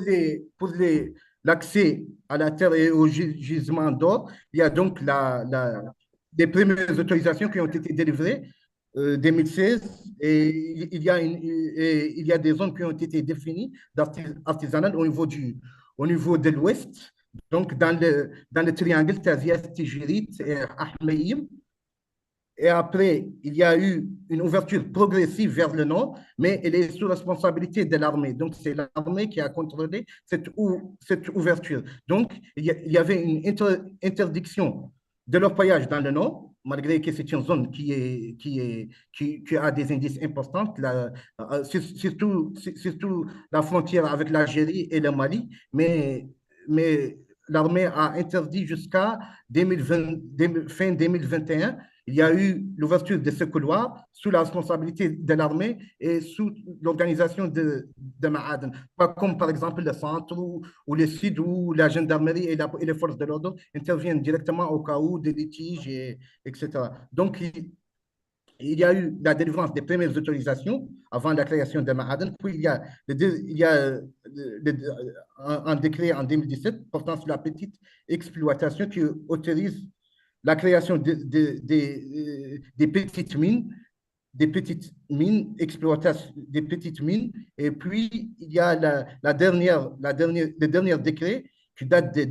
l'accès à la terre et au gisement d'or, il y a donc les premières autorisations qui ont été délivrées en 2016 et il y a des zones qui ont été définies d'artisanal au niveau de l'ouest, donc dans le triangle Tazias-Tijirit et Ahmeyim. Et après, il y a eu une ouverture progressive vers le nord, mais elle est sous responsabilité de l'armée. Donc, c'est l'armée qui a contrôlé cette ouverture. Donc, il y avait une interdiction de l'orpaillage dans le nord, malgré que c'est une zone qui a des indices importants, surtout la frontière avec l'Algérie et le Mali, mais l'armée a interdit jusqu'à fin 2021. Il y a eu l'ouverture de ce couloir sous la responsabilité de l'armée et sous l'organisation de Ma'aden. Pas comme par exemple le centre ou le sud où la gendarmerie et les forces de l'ordre interviennent directement au cas où des litiges, etc. Donc, il y a eu la délivrance des premières autorisations avant la création de Ma'aden, puis il y a un décret en 2017 portant sur la petite exploitation qui autorise la création des petites mines, exploitation des petites mines, et puis il y a le dernier décret qui date de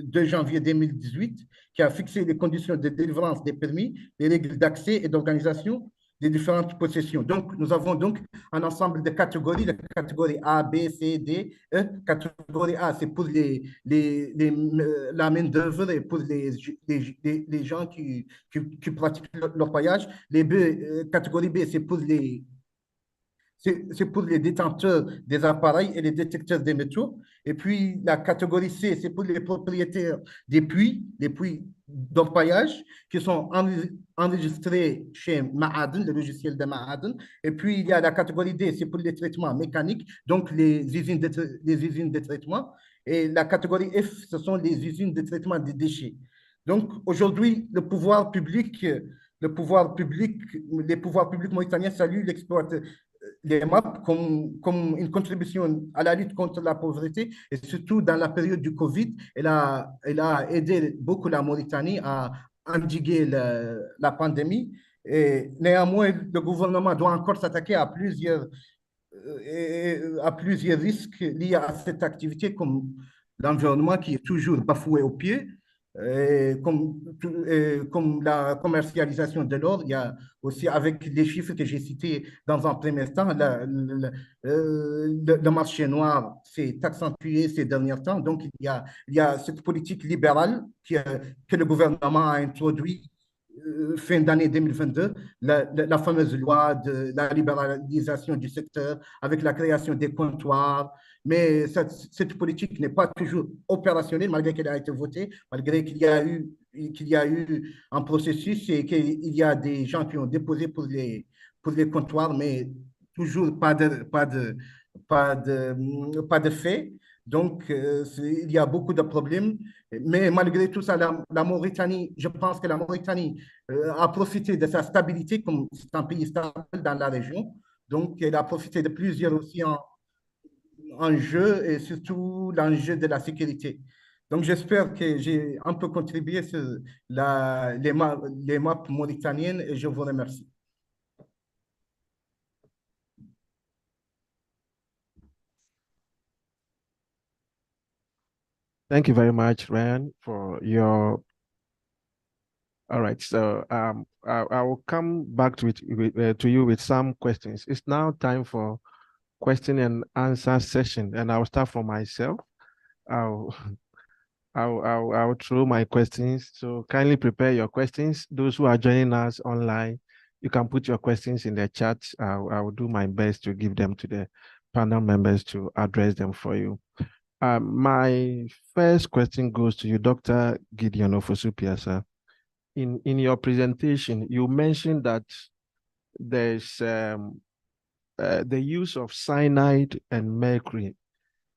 2 janvier 2018, qui a fixé les conditions de délivrance des permis, les règles d'accès et d'organisation des différentes possessions. Donc, nous avons donc un ensemble de catégories, la catégorie A, B, C, D, E. Catégorie A, c'est pour la main-d'œuvre et pour les gens qui pratiquent l'orpaillage. Catégorie B, c'est pour les détenteurs des appareils et les détecteurs des métaux. Et puis, la catégorie C, c'est pour les propriétaires des puits d'orpaillage qui sont enregistrés chez Ma'aden, le logiciel de Ma'aden. Et puis, il y a la catégorie D, c'est pour les traitements mécaniques, donc les usines de traitement. Et la catégorie F, ce sont les usines de traitement des déchets. Donc, aujourd'hui, les pouvoirs publics mauritaniens saluent les MAP comme une contribution à la lutte contre la pauvreté et surtout dans la période du Covid, elle a aidé beaucoup la Mauritanie à endiguer la pandémie. Et néanmoins, le gouvernement doit encore s'attaquer à plusieurs risques liés à cette activité, comme l'environnement qui est toujours bafoué au pied, comme la commercialisation de l'or. Il y a aussi, avec les chiffres que j'ai cités dans un premier temps, le marché noir s'est accentué ces derniers temps. Donc, il y a cette politique libérale que le gouvernement a introduite fin d'année 2022, la fameuse loi de la libéralisation du secteur avec la création des comptoirs. Mais cette politique n'est pas toujours opérationnelle malgré qu'elle a été votée, malgré qu'il y a eu un processus et qu'il y a des gens qui ont déposé pour les comptoirs, mais toujours pas de fait. Donc, il y a beaucoup de problèmes. Mais malgré tout ça, la Mauritanie, je pense que la Mauritanie a profité de sa stabilité, comme c'est un pays stable dans la région. Donc, elle a profité de plusieurs aussi enjeux et surtout l'enjeu de la sécurité. Donc, j'espère que j'ai un peu contribué sur les maps mauritaniennes et je vous remercie. Thank you very much, Ryan, for your. All right, so I will come back to you with some questions. It's now time for question and answer session, and I'll start from myself. I'll I'll throw my questions. So kindly prepare your questions. Those who are joining us online, you can put your questions in the chat. I will do my best to give them to the panel members to address them for you. My first question goes to you, Dr. Gideon Osofu Peasah. In your presentation, you mentioned that there's the use of cyanide and mercury,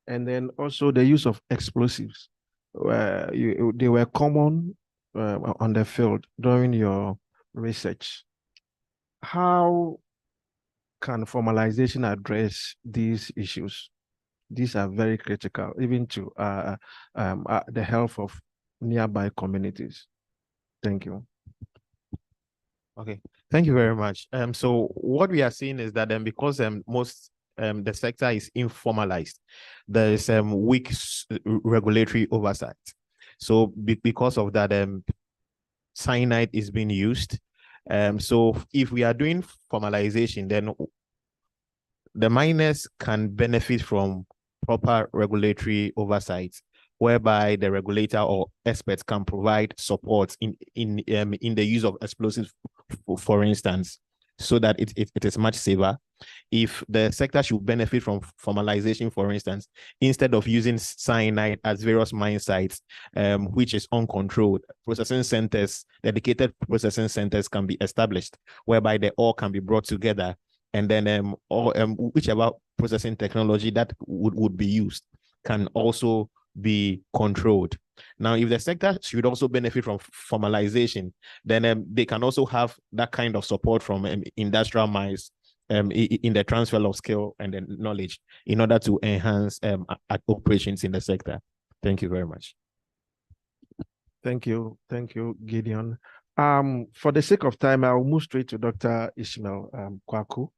and then also the use of explosives. They were common on the field during your research. How can formalization address these issues? These are very critical, even to the health of nearby communities. Thank you. Okay, thank you very much. So what we are seeing is that because most the sector is informalized, there is weak regulatory oversight. So because of that, cyanide is being used. So if we are doing formalization, then the miners can benefit from proper regulatory oversight, whereby the regulator or experts can provide support in the use of explosives, for instance, so that it is much safer. If the sector should benefit from formalization, for instance, instead of using cyanide at various mine sites, which is uncontrolled, processing centers, dedicated processing centers can be established, whereby the ore can be brought together, and then whichever processing technology that would be used can also be controlled. Now, if the sector should also benefit from formalization, then they can also have that kind of support from industrial mines in the transfer of skill and the knowledge in order to enhance operations in the sector. Thank you very much. Thank you, Gideon. For the sake of time, I'll move straight to Dr. Ishmael Kwaku.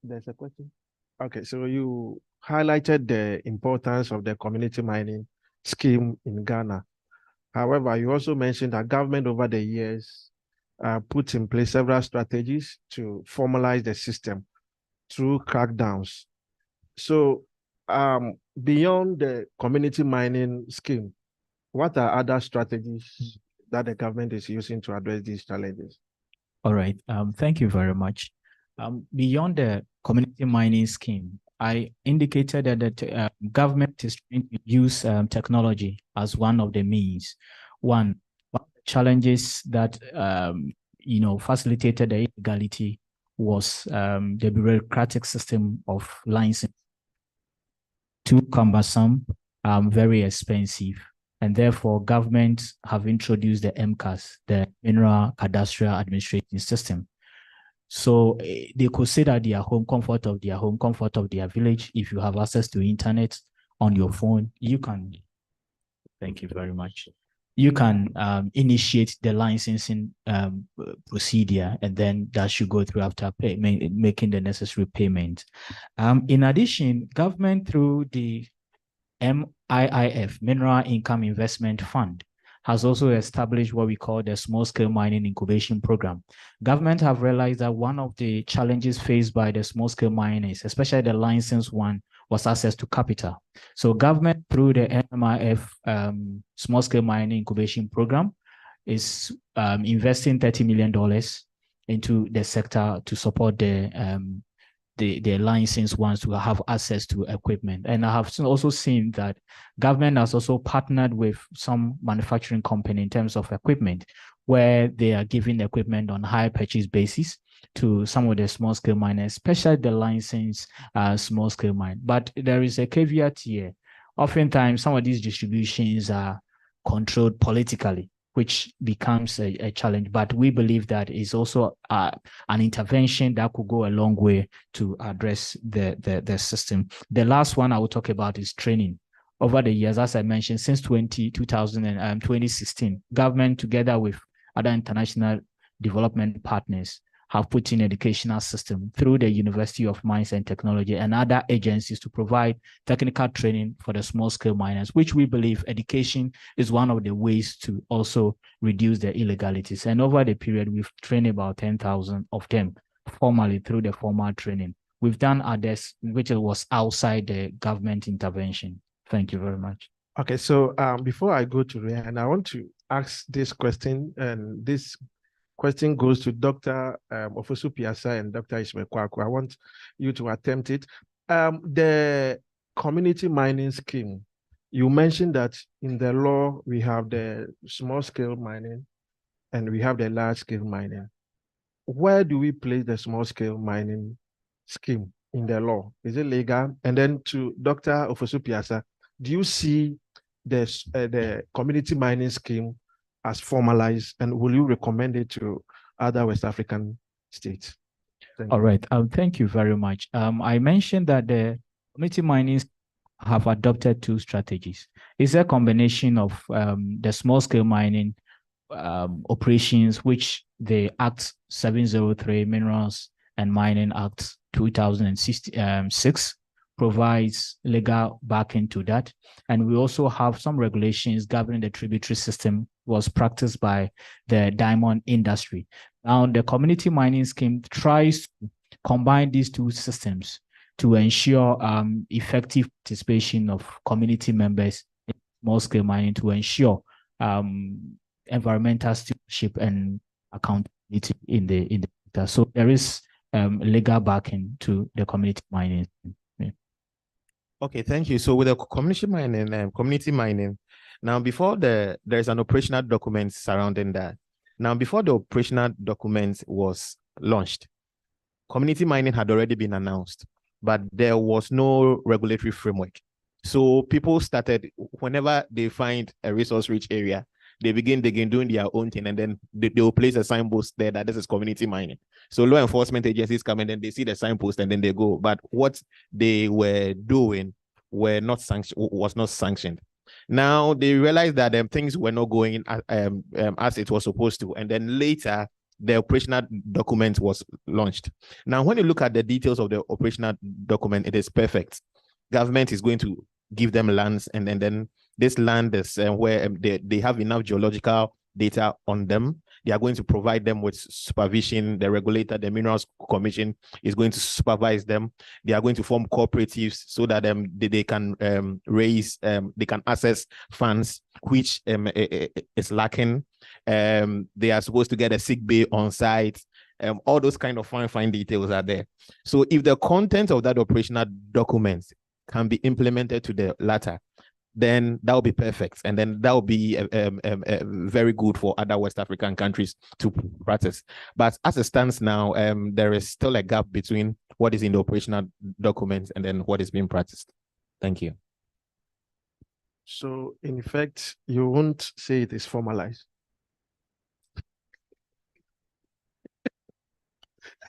There's a question? Okay, so you highlighted the importance of the community mining scheme in Ghana. However, you also mentioned that government over the years put in place several strategies to formalize the system through crackdowns. So beyond the community mining scheme, what are other strategies that the government is using to address these challenges? All right, thank you very much. Beyond the community mining scheme, I indicated that the government is trying to use technology as one of the means. One of the challenges that facilitated the illegality was the bureaucratic system of licensing. Too cumbersome, very expensive, and therefore governments have introduced the MCAS, the Mineral Cadastral Administration System. So they could say that their home, comfort of their village. If you have access to internet on your phone, you can, thank you very much. You can initiate the licensing procedure, and then that should go through after making the necessary payment. In addition, government through the MIIF, Mineral Income Investment Fund, has also established what we call the small-scale mining incubation program. Government have realized that one of the challenges faced by the small-scale miners, especially the licensed one, was access to capital. So government, through the MIIF small-scale mining incubation program, is investing $30 million into the sector to support the licensed ones to have access to equipment. And I have also seen that government has also partnered with some manufacturing company in terms of equipment, where they are giving equipment on hire purchase basis. to some of the small-scale miners, especially the licensed small-scale mine. But there is a caveat here. Oftentimes, some of these distributions are controlled politically, which becomes a challenge. But we believe that is also an intervention that could go a long way to address the system. The last one I will talk about is training. Over the years, as I mentioned, since 2016, government together with other international development partners have put in educational system through the University of Mines and Technology and other agencies to provide technical training for the small-scale miners, which we believe education is one of the ways to also reduce the illegalities. And over the period, we've trained about 10,000 of them formally through the formal training. We've done others, which was outside the government intervention. Thank you very much. Okay, so before I go to Ryan, I want to ask this question, and this question goes to Dr. Osofu Peasah and Dr. Ishmael Kwaku. I want you to attempt it. The community mining scheme, you mentioned that in the law, we have the small-scale mining and we have the large-scale mining. Where do we place the small-scale mining scheme in the law? Is it legal? And then to Dr. Osofu Peasah, do you see the community mining scheme as formalized, and will you recommend it to other West African states? All right. Thank you very much. I mentioned that the community mining have adopted two strategies. It's a combination of the small-scale mining operations, which the Act 703 Minerals and Mining Act 2006 provides legal backing to that. And we also have some regulations governing the tributary system was practiced by the diamond industry. Now, the community mining scheme tries to combine these two systems to ensure effective participation of community members in small-scale mining to ensure environmental stewardship and accountability in the sector. So there is legal backing to the community mining. Okay, thank you. So with the community mining, now before there's an operational document surrounding that. Now, before the operational document was launched, community mining had already been announced, but there was no regulatory framework. So people started, whenever they find a resource-rich area, they begin doing their own thing, and then they will place a signpost there that this is community mining. So law enforcement agencies come and then they see the signpost and then they go. But what they were doing was not sanctioned. Now they realized that things were not going as it was supposed to, and then later the operational document was launched. Now, when you look at the details of the operational document, it is perfect. Government is going to give them lands, and then this land is where they have enough geological data on them. They are going to provide them with supervision. The regulator, the Minerals Commission, is going to supervise them. They are going to form cooperatives so that they can raise, they can access funds, which is lacking. They are supposed to get a sick bay on site. All those kind of fine details are there. So if the content of that operational document can be implemented to the latter, then that will be perfect. And then that will be very good for other West African countries to practice. But as it stands now, there is still a gap between what is in the operational documents and then what is being practiced. Thank you. So in effect, you won't say it is formalized.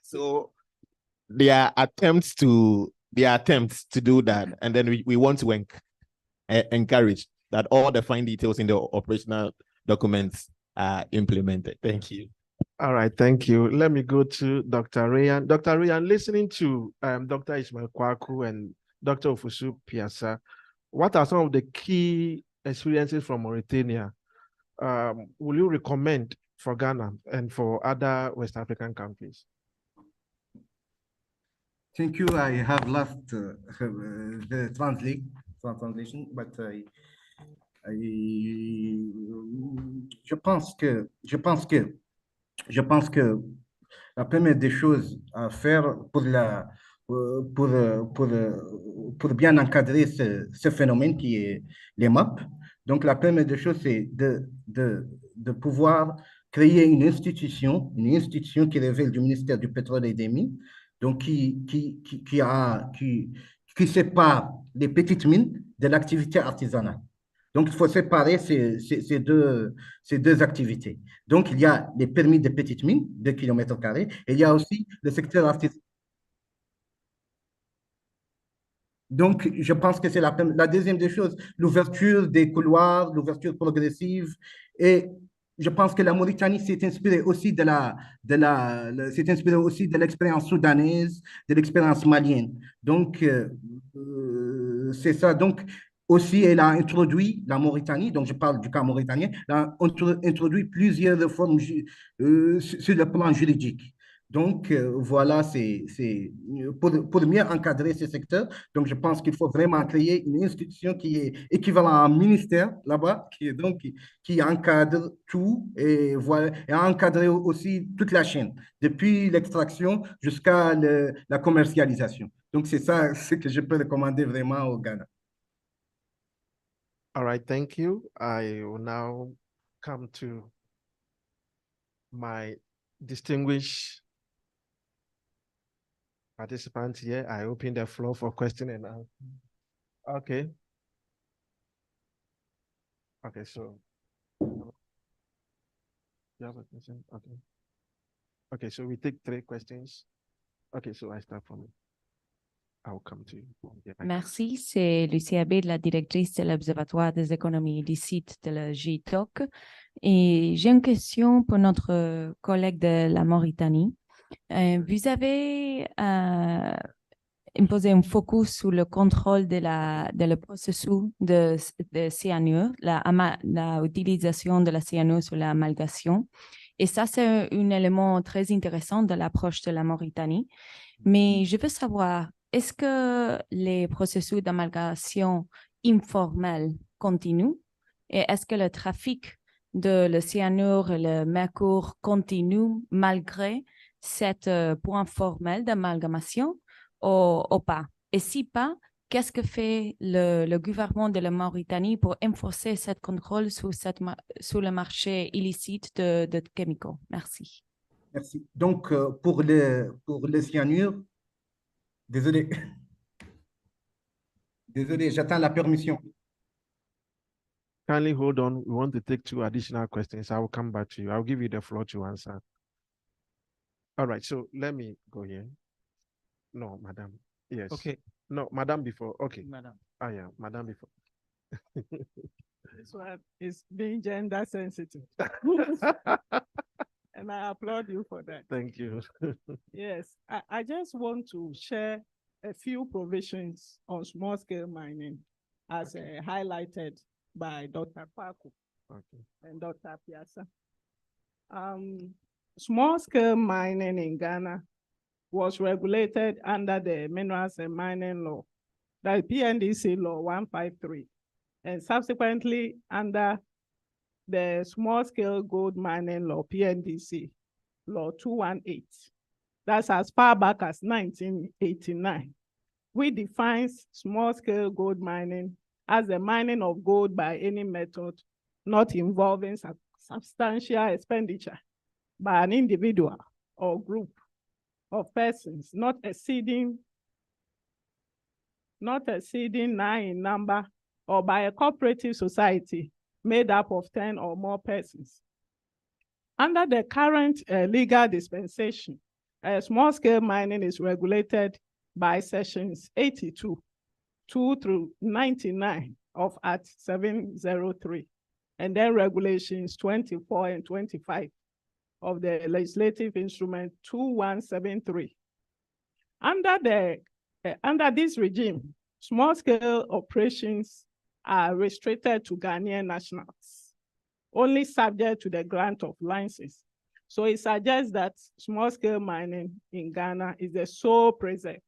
So there are attempts to do that. And then we want to encourage that all the fine details in the operational documents are implemented. Thank you. All right, thank you. Let me go to Dr. Ryan. Dr. Ryan, listening to Dr. Ishmael Kwaku and Dr. Osofu Peasah, what are some of the key experiences from Mauritania will you recommend for Ghana and for other West African countries? Thank you. I have lost the translation, but je pense que la première des choses à faire pour bien encadrer ce phénomène qui est les MAP. Donc, la première des choses, c'est de pouvoir créer une institution qui relève du ministère du pétrole et des mines, donc qui sépare les petites mines de l'activité artisanale. Donc, il faut séparer ces deux activités. Donc, il y a les permis de petites mines, 2 km², et il y a aussi le secteur artisanal. Donc, je pense que c'est la deuxième des choses, l'ouverture des couloirs, l'ouverture progressive. Et je pense que la Mauritanie s'est inspirée aussi de l'expérience soudanaise, de l'expérience malienne. Donc, c'est ça. Donc, aussi, elle a introduit la Mauritanie, donc je parle du cas mauritanien, elle a introduit plusieurs réformes sur le plan juridique. Donc, voilà, c'est pour mieux encadrer ce secteur. Donc, je pense qu'il faut vraiment créer une institution qui est équivalent à un ministère là-bas, qui encadre tout et, voilà, et encadrer aussi toute la chaîne, depuis l'extraction jusqu'à la commercialisation. Donc, c'est ça ce que je peux recommander vraiment au Ghana. All right, thank you. I will now come to my distinguished participants here. I open the floor for question and answer. Okay. Okay, so you have a question? Okay. Okay, so we take 3 questions. Okay, so I start from I'll come to you. Merci, c'est Lucie Abbé, la directrice de l'Observatoire des économies illicites de la GITOC. Et j'ai une question pour notre collègue de la Mauritanie. Vous avez imposé un focus sur le contrôle de le processus de cyanure, la utilisation de la cyanure sur l'amalgation. Et ça, c'est un élément très intéressant de l'approche de la Mauritanie. Mais je veux savoir, est-ce que les processus d'amalgamation informels continuent? Et est-ce que le trafic de le cyanure et le mercure continue malgré cet point formel d'amalgamation ou pas? Et si pas, qu'est-ce que fait le gouvernement de la Mauritanie pour enforcer ce contrôle sur le marché illicite de chimicaux? Merci. Merci. Donc, pour le cyanure, désolé. Désolé, j'attends la permission. Kindly hold on. We want to take 2 additional questions. I will come back to you. I'll give you the floor to answer. All right, so let me go here. No, madam. Yes. Okay. No, madam before. Okay. Madam. Ah, yeah, madam before. This one is being gender sensitive. And I applaud you for that. Thank you. Yes, I just want to share a few provisions on small-scale mining as highlighted by Dr. Paku and Dr. Peasah. Small-scale mining in Ghana was regulated under the Minerals and Mining Law, the PNDC Law 153, and subsequently under the Small-Scale Gold Mining Law, PNDC Law 218. That's as far back as 1989. We define small-scale gold mining as the mining of gold by any method not involving substantial expenditure by an individual or group of persons not exceeding 9 in number, or by a cooperative society made up of 10 or more persons. Under the current legal dispensation, small-scale mining is regulated by sections 82, 2 through 99 of Act 703, and then regulations 24 and 25 of the legislative instrument 2173. Under this regime, small-scale operations are restricted to Ghanaian nationals, only subject to the grant of license. So it suggests that small-scale mining in Ghana is the sole preserve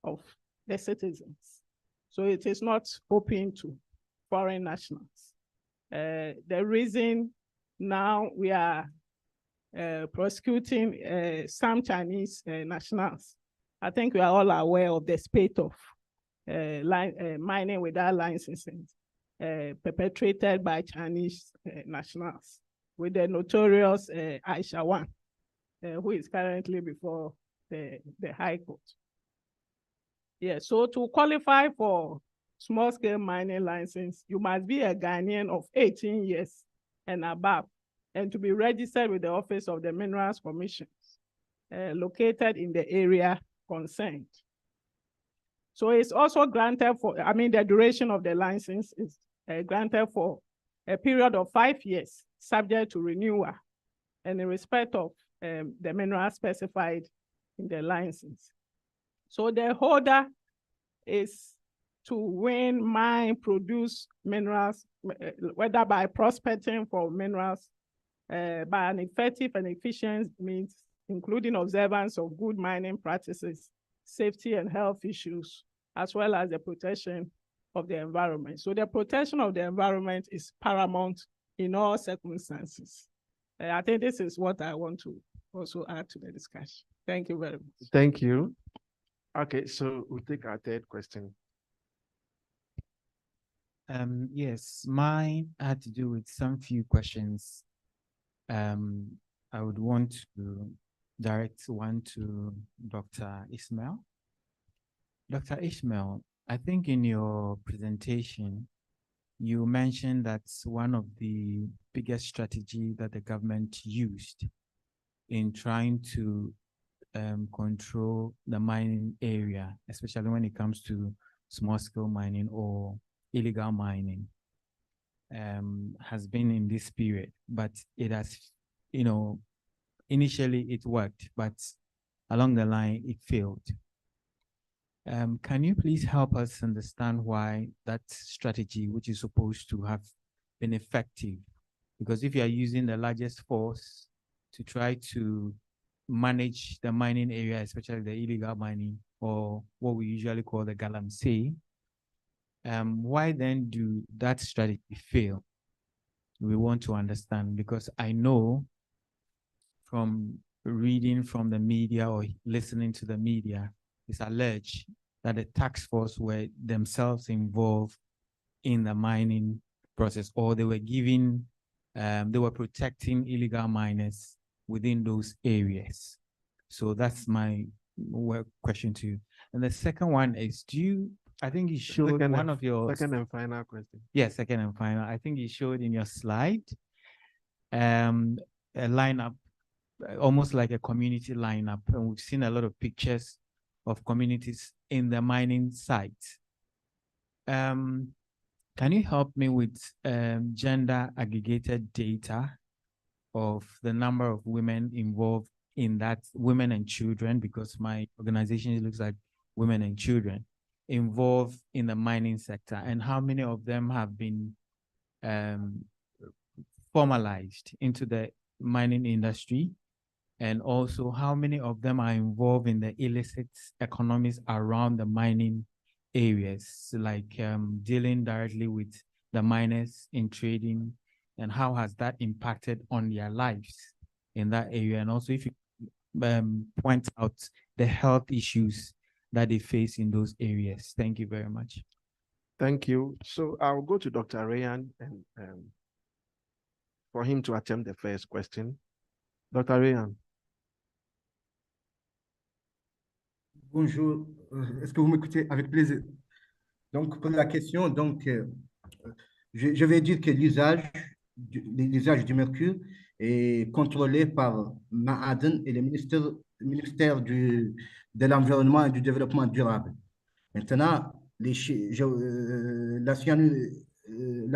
of the citizens. So it is not open to foreign nationals. The reason now we are prosecuting some Chinese nationals, I think we are all aware of the spate of mining without licensing perpetrated by Chinese nationals. with the notorious Aisha One, who is currently before the High Court. Yeah, so to qualify for small-scale mining license, you must be a Ghanaian of 18 years and above, and to be registered with the Office of the Minerals Commission, located in the area concerned. So it's also granted for, the duration of the license is granted for a period of 5 years, subject to renewal, and in respect of the minerals specified in the license. So the holder is to win, mine, produce minerals, whether by prospecting for minerals, by an effective and efficient means, including observance of good mining practices, safety and health issues, as well as the protection of the environment. So the protection of the environment is paramount in all circumstances. I think this is what I want to also add to the discussion. Thank you very much. Thank you. Okay, so we'll take our third question. Yes, mine had to do with some few questions. I would want to direct one to Dr. Ismail. Dr. Ismail, I think in your presentation, you mentioned that one of the biggest strategy that the government used in trying to control the mining area, especially when it comes to small-scale mining or illegal mining, has been in this period. But it has, initially it worked, but along the line it failed. Can you please help us understand why that strategy, which is supposed to have been effective, because if you are using the largest force to try to manage the mining area, especially the illegal mining, or what we usually call the galamsey, why then do that strategy fail? We want to understand, because I know from reading from the media or listening to the media, it's alleged that the task force were themselves involved in the mining process, or they were giving, they were protecting illegal miners within those areas. So that's my question to you. And the second one is, I think you showed one of your— Second and final question. Yes, second and final. I think you showed in your slide a lineup, almost like a community lineup. And we've seen a lot of pictures of communities in the mining sites. Can you help me with gender aggregated data of the number of women involved in that, women and children, because my organization looks like women and children involved in the mining sector, and how many of them have been formalized into the mining industry, and also how many of them are involved in the illicit economies around the mining areas, like dealing directly with the miners in trading, and how has that impacted on their lives in that area? And also if you point out the health issues that they face in those areas. Thank you very much. Thank you. So I'll go to Dr. Rayan and for him to attempt the first question. Dr. Rayan. Bonjour, est-ce que vous m'écoutez? Avec plaisir. Donc, pour la question, je vais dire que l'usage du mercure est contrôlé par Ma'aden et le ministère de l'Environnement et du Développement durable. Maintenant, la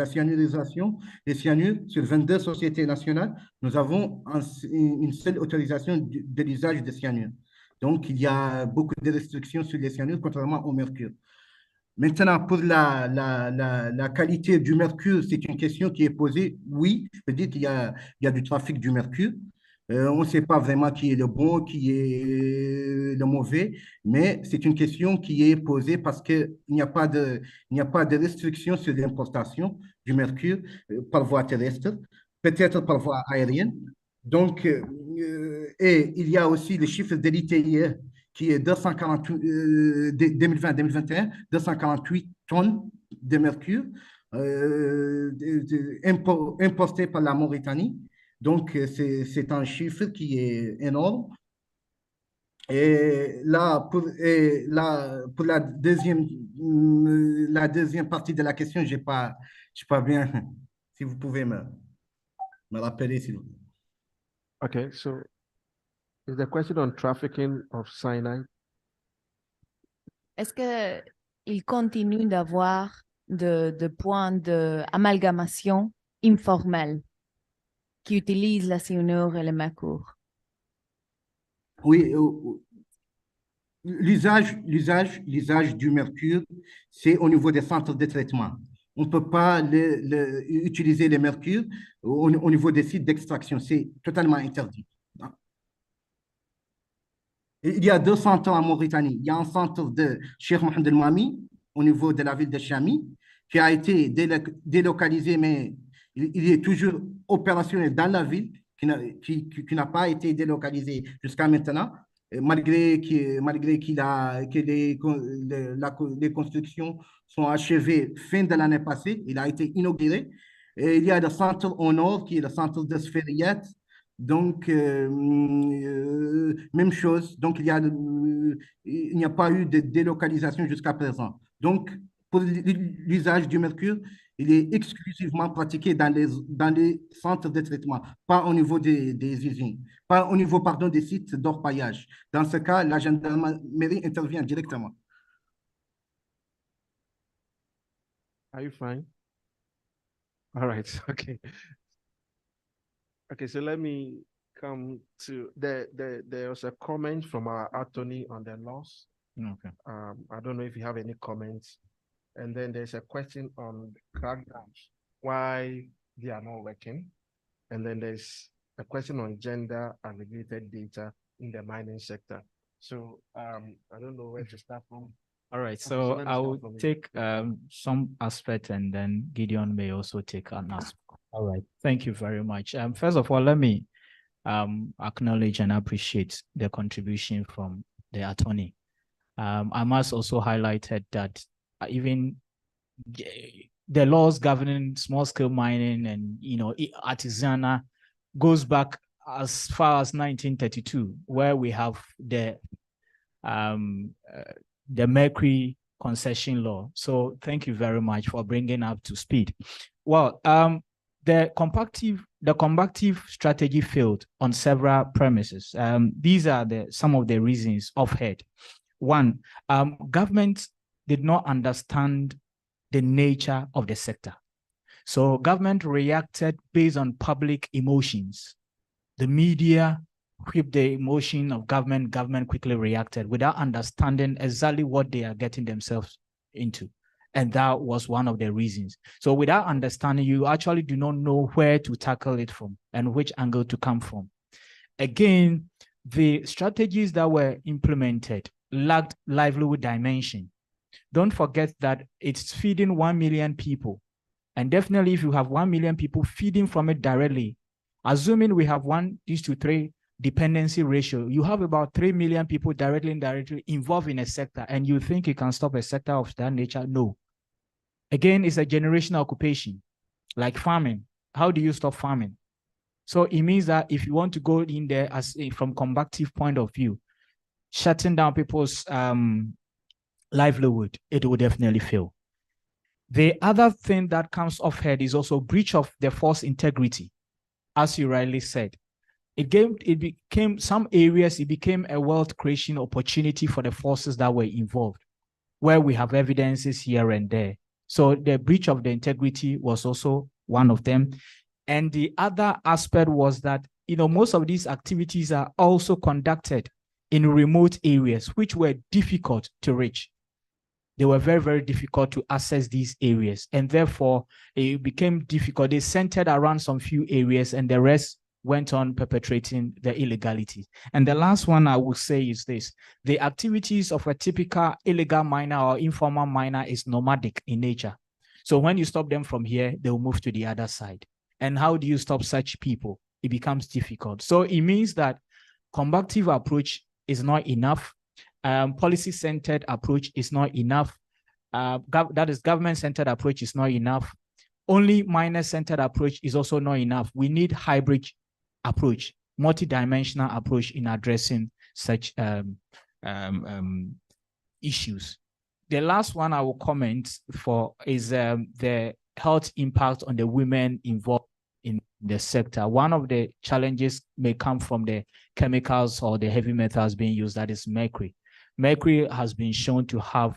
cyanurisation, les cyanures sur 22 sociétés nationales, nous avons une seule autorisation de l'usage des cyanures. Donc, il y a beaucoup de restrictions sur les cyanures, contrairement au mercure. Maintenant, pour la qualité du mercure, c'est une question qui est posée. Oui, je peux dire qu'il y a du trafic du mercure. On ne sait pas vraiment qui est le bon, qui est le mauvais, mais c'est une question qui est posée parce qu'il n'y a pas de restriction sur l'importation du mercure par voie terrestre, peut-être par voie aérienne. Donc, et il y a aussi le chiffre de l'ITIE qui est 2020-2021, 248 tonnes de mercure importées par la Mauritanie. Donc, c'est un chiffre qui est énorme. Et là, pour la deuxième partie de la question, je n'ai pas bien. Si vous pouvez me rappeler, s'il vous plaît. Okay, so is the question on trafficking of cyanide? Est-ce qu'il continue d'avoir de points d'amalgamation informels qui utilisent la cyanure et le mercure? Oui, l'usage du mercure, c'est au niveau des centres de traitement. On ne peut pas utiliser le mercure au niveau des sites d'extraction. C'est totalement interdit. Il y a 2 centres en Mauritanie. Il y a un centre de Cheikh Mohamed El Mami, au niveau de la ville de Chami, qui a été délocalisé, mais il est toujours opérationnel dans la ville, qui n'a pas été délocalisé jusqu'à maintenant, malgré que les constructions sont achevées fin de l'année passée. Il a été inauguré. Et il y a le centre au nord, qui est le centre de Sferiyat. Donc, même chose. Donc, il n'y a pas eu de délocalisation jusqu'à présent. Donc, pour l'usage du mercure, il est exclusivement pratiqué dans les centres de traitement, pas au niveau des usines, pas au niveau, pardon, des sites d'orpaillage. Dans ce cas, la gendarmerie intervient directement. Are you fine? All right, okay. Okay, so let me come to there was a comment from our attorney on the loss. Okay. I don't know if you have any comments. And then there's a question on crackdowns, why they are not working. And then there's a question on gender aggregated data in the mining sector. So I don't know where to start from. All right, Okay, so let me I start will from take some aspect, and then Gideon may also take an aspect. All right, thank you very much. First of all, let me acknowledge and appreciate the contribution from the attorney. I must also highlight that even the laws governing small-scale mining and artisanal goes back as far as 1932, where we have the mercury concession law. So thank you very much for bringing up to speed. Well, the combative strategy failed on several premises. These are some of the reasons offhand. One, government did not understand the nature of the sector. So government reacted based on public emotions. The media whipped the emotion of government quickly reacted without understanding exactly what they are getting themselves into. And that was one of the reasons. So without understanding, you actually do not know where to tackle it from and which angle to come from. Again, the strategies that were implemented lacked livelihood dimension. Don't forget that it's feeding 1 million people. And definitely if you have 1 million people feeding from it directly, assuming we have 1:3 dependency ratio, you have about 3 million people directly and indirectly involved in a sector, and you think you can stop a sector of that nature? No. Again, it's a generational occupation, like farming. How do you stop farming? So it means that if you want to go in there from combative point of view, shutting down people's livelihood, it will definitely fail. The other thing that comes off head is also breach of the force integrity. As you rightly said, it became some areas, it became a wealth creation opportunity for the forces that were involved, where we have evidences here and there. So the breach of the integrity was also one of them. And the other aspect was that, most of these activities are also conducted in remote areas, which were difficult to reach. They were very, very difficult to access these areas. And therefore, it became difficult. They centered around some few areas, and the rest went on perpetrating the illegality. And the last one I will say is this: the activities of a typical illegal miner or informal miner is nomadic in nature. So when you stop them from here, they will move to the other side. And how do you stop such people? It becomes difficult. So it means that combative approach is not enough. Policy-centered approach is not enough. That is, government-centered approach is not enough. Only miner-centered approach is also not enough. We need hybrid approach, multidimensional approach in addressing such issues. The last one I will comment for is the health impact on the women involved in the sector. One of the challenges may come from the chemicals or the heavy metals being used, that is mercury. Mercury has been shown to have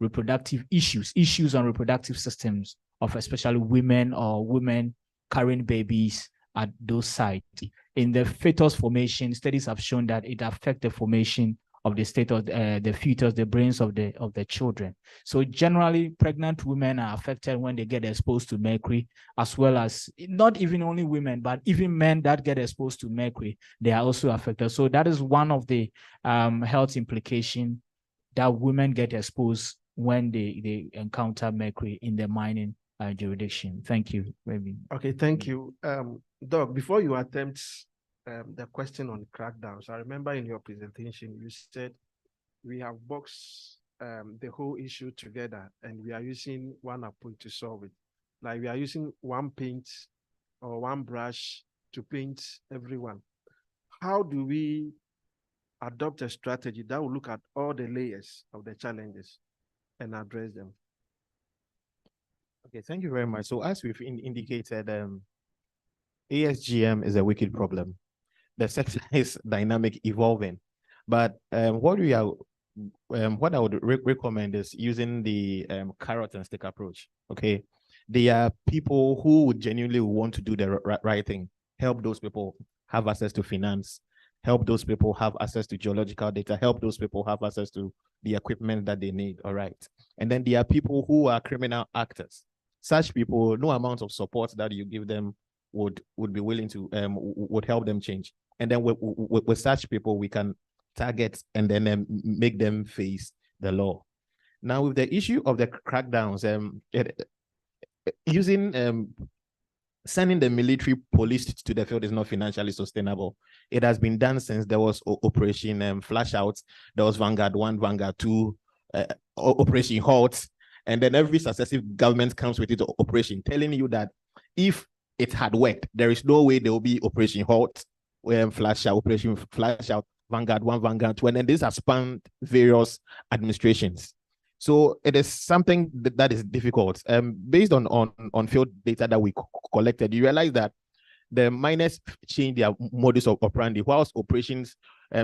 reproductive issues on reproductive systems of especially women or women carrying babies at those sites. In the fetus formation, studies have shown that it affects the formation of the state of the fetus, the brains of the children. So generally, pregnant women are affected when they get exposed to mercury, as well as not even only women, but even men that get exposed to mercury, they are also affected. So that is one of the health implications that women get exposed when they encounter mercury in the mining jurisdiction. Thank you. Maybe. Okay, thank you. Doug, before you attempt the question on crackdowns, I remember in your presentation, you said we have boxed the whole issue together and we are using one approach to solve it. Like we are using one paint or one brush to paint everyone. How do we adopt a strategy that will look at all the layers of the challenges and address them? Okay, thank you very much. So as we've indicated, ASGM is a wicked problem. The sector is dynamic, evolving. But what I would recommend is using the carrot and stick approach. Okay, there are people who would genuinely want to do the right thing. Help those people have access to finance. Help those people have access to geological data. Help those people have access to the equipment that they need. All right. And then there are people who are criminal actors. Such people, no amount of support that you give them would be willing to would help them change. And then with such people, we can target and then make them face the law. Now, with the issue of the crackdowns, sending the military police to the field is not financially sustainable. It has been done since there was Operation Flash Out, there was Vanguard 1, Vanguard 2, Operation Halt, and then every successive government comes with its operation, telling you that if it had worked, there is no way there will be Operation Halt, Flash Out, Operation Flash Out, Vanguard 1, Vanguard 2, and then this has spanned various administrations. So it is something that is difficult. Based on field data that we collected, you realize that the miners change their modus operandi whilst operations.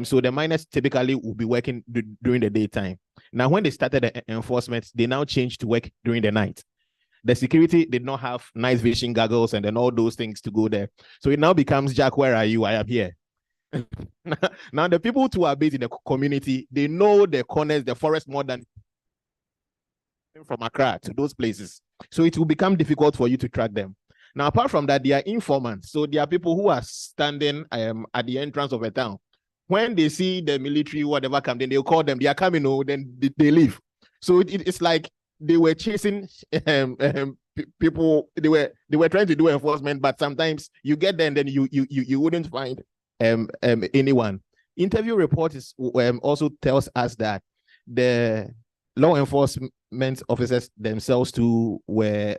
So the miners typically will be working during the daytime. Now, when they started the enforcement, they now changed to work during the night. The security did not have night vision goggles and then all those things to go there. So it now becomes, Jack, where are you? I am here. Now, the people who are based in the community, they know the corners, the forest more than from Accra to those places. So it will become difficult for you to track them. Now, apart from that, they are informants. So there are people who are standing at the entrance of a town. When they see the military, whatever come, then they'll call them, they are coming, then they leave. So it's like they were chasing people, they were trying to do enforcement, but sometimes you get there and then you wouldn't find anyone. Interview report is also tells us that the law enforcement officers themselves too were